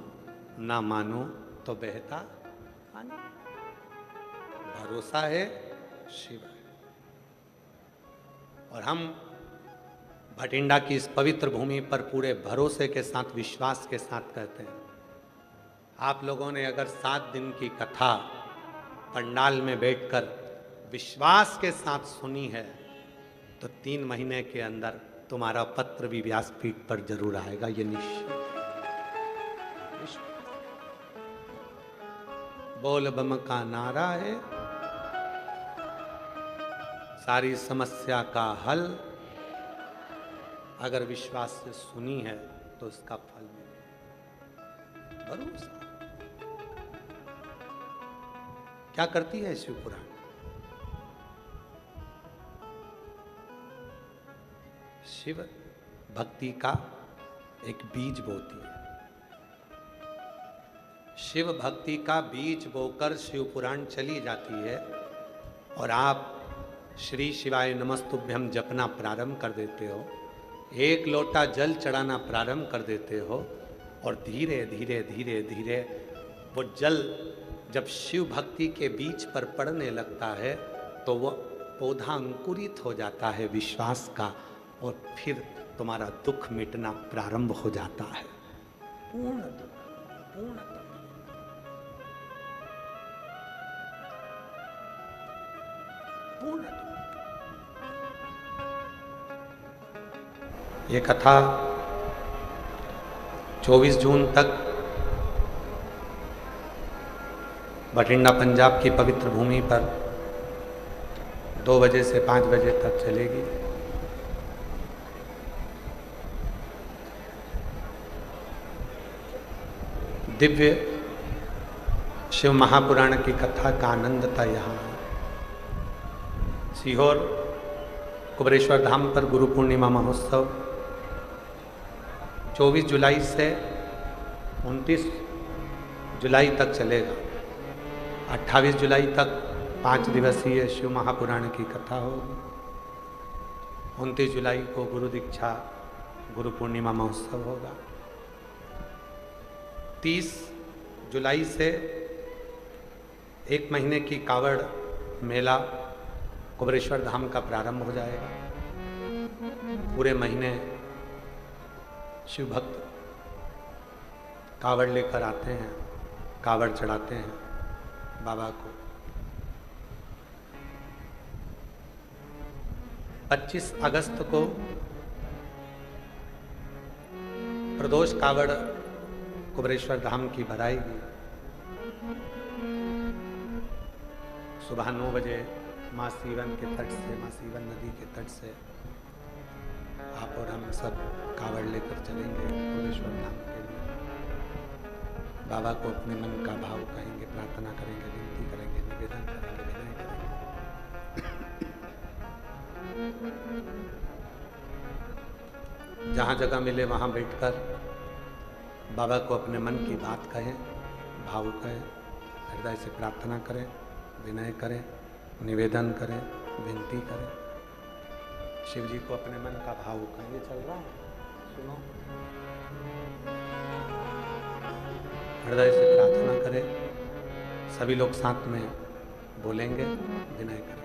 ना मानो तो बहता पानी। भरोसा है शिव है। और हम भटिंडा की इस पवित्र भूमि पर पूरे भरोसे के साथ, विश्वास के साथ कहते हैं। आप लोगों ने अगर 7 दिन की कथा पंडाल में बैठकर विश्वास के साथ सुनी है तो 3 महीने के अंदर तुम्हारा पत्र भी व्यासपीठ पर जरूर आएगा, ये निश्चित। बोल बम का नारा है, सारी समस्या का हल अगर विश्वास से सुनी है तो उसका फल मिलेगा। भरोसा क्या करती है शिव पुराण? शिव भक्ति का एक बीज बोती है। शिव भक्ति का बीज बोकर शिव पुराण चली जाती है और आप श्री शिवाय नमस्तुभ्यम जपना प्रारंभ कर देते हो, 1 लोटा जल चढ़ाना प्रारंभ कर देते हो और धीरे धीरे धीरे धीरे वो जल जब शिव भक्ति के बीज पर पड़ने लगता है तो वो पौधा अंकुरित हो जाता है विश्वास का, और फिर तुम्हारा दुख मिटना प्रारंभ हो जाता है। पूर्ण दुख, पूर्ण दुख। पूर्ण दुख। ये कथा 24 जून तक भटिंडा पंजाब की पवित्र भूमि पर 2 बजे से 5 बजे तक चलेगी। दिव्य शिव महापुराण की कथा का आनंद था यहाँ। सीहोर कुबरेश्वर धाम पर गुरु पूर्णिमा महोत्सव 24 जुलाई से 29 जुलाई तक चलेगा। 28 जुलाई तक 5 दिवसीय शिव महापुराण की कथा होगी। 29 जुलाई को गुरु दीक्षा गुरु पूर्णिमा महोत्सव होगा। 30 जुलाई से 1 महीने की कावड़ मेला कुबरेश्वर धाम का प्रारंभ हो जाएगा। पूरे महीने शिव भक्त कावड़ लेकर आते हैं, कावड़ चढ़ाते हैं बाबा को। 25 अगस्त को प्रदोष कावड़ कुबरेश्वर धाम की भराएगी। सुबह 9 बजे माँ सीवन के तट से, माँ सीवन नदी के तट से आप और हम सब कावड़ लेकर चलेंगे कुबरेश्वर धाम के लिए। बाबा को अपने मन का भाव कहेंगे, प्रार्थना करेंगे, विनती करेंगे, निवेदन करेंगे, विनय करेंगे। जहाँ जगह मिले वहाँ बैठकर बाबा को अपने मन की बात कहें, भाव कहें, हृदय से प्रार्थना करें, विनय करें, निवेदन करें, विनती करें। शिव जी को अपने मन का भाव कहें। ये चल रहा है, सुनो। हृदय से प्रार्थना करें। सभी लोग साथ में बोलेंगे, विनय करेंगे।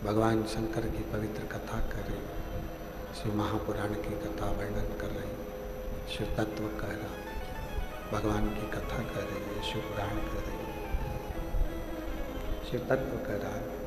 भगवान शंकर की पवित्र कथा कर रही, शिव महापुराण की कथा वर्णन कर रही, शिव तत्व कह रहा, भगवान की कथा कर रही है, शिव पुराण कर रही है, शिव तत्व कह रहा है।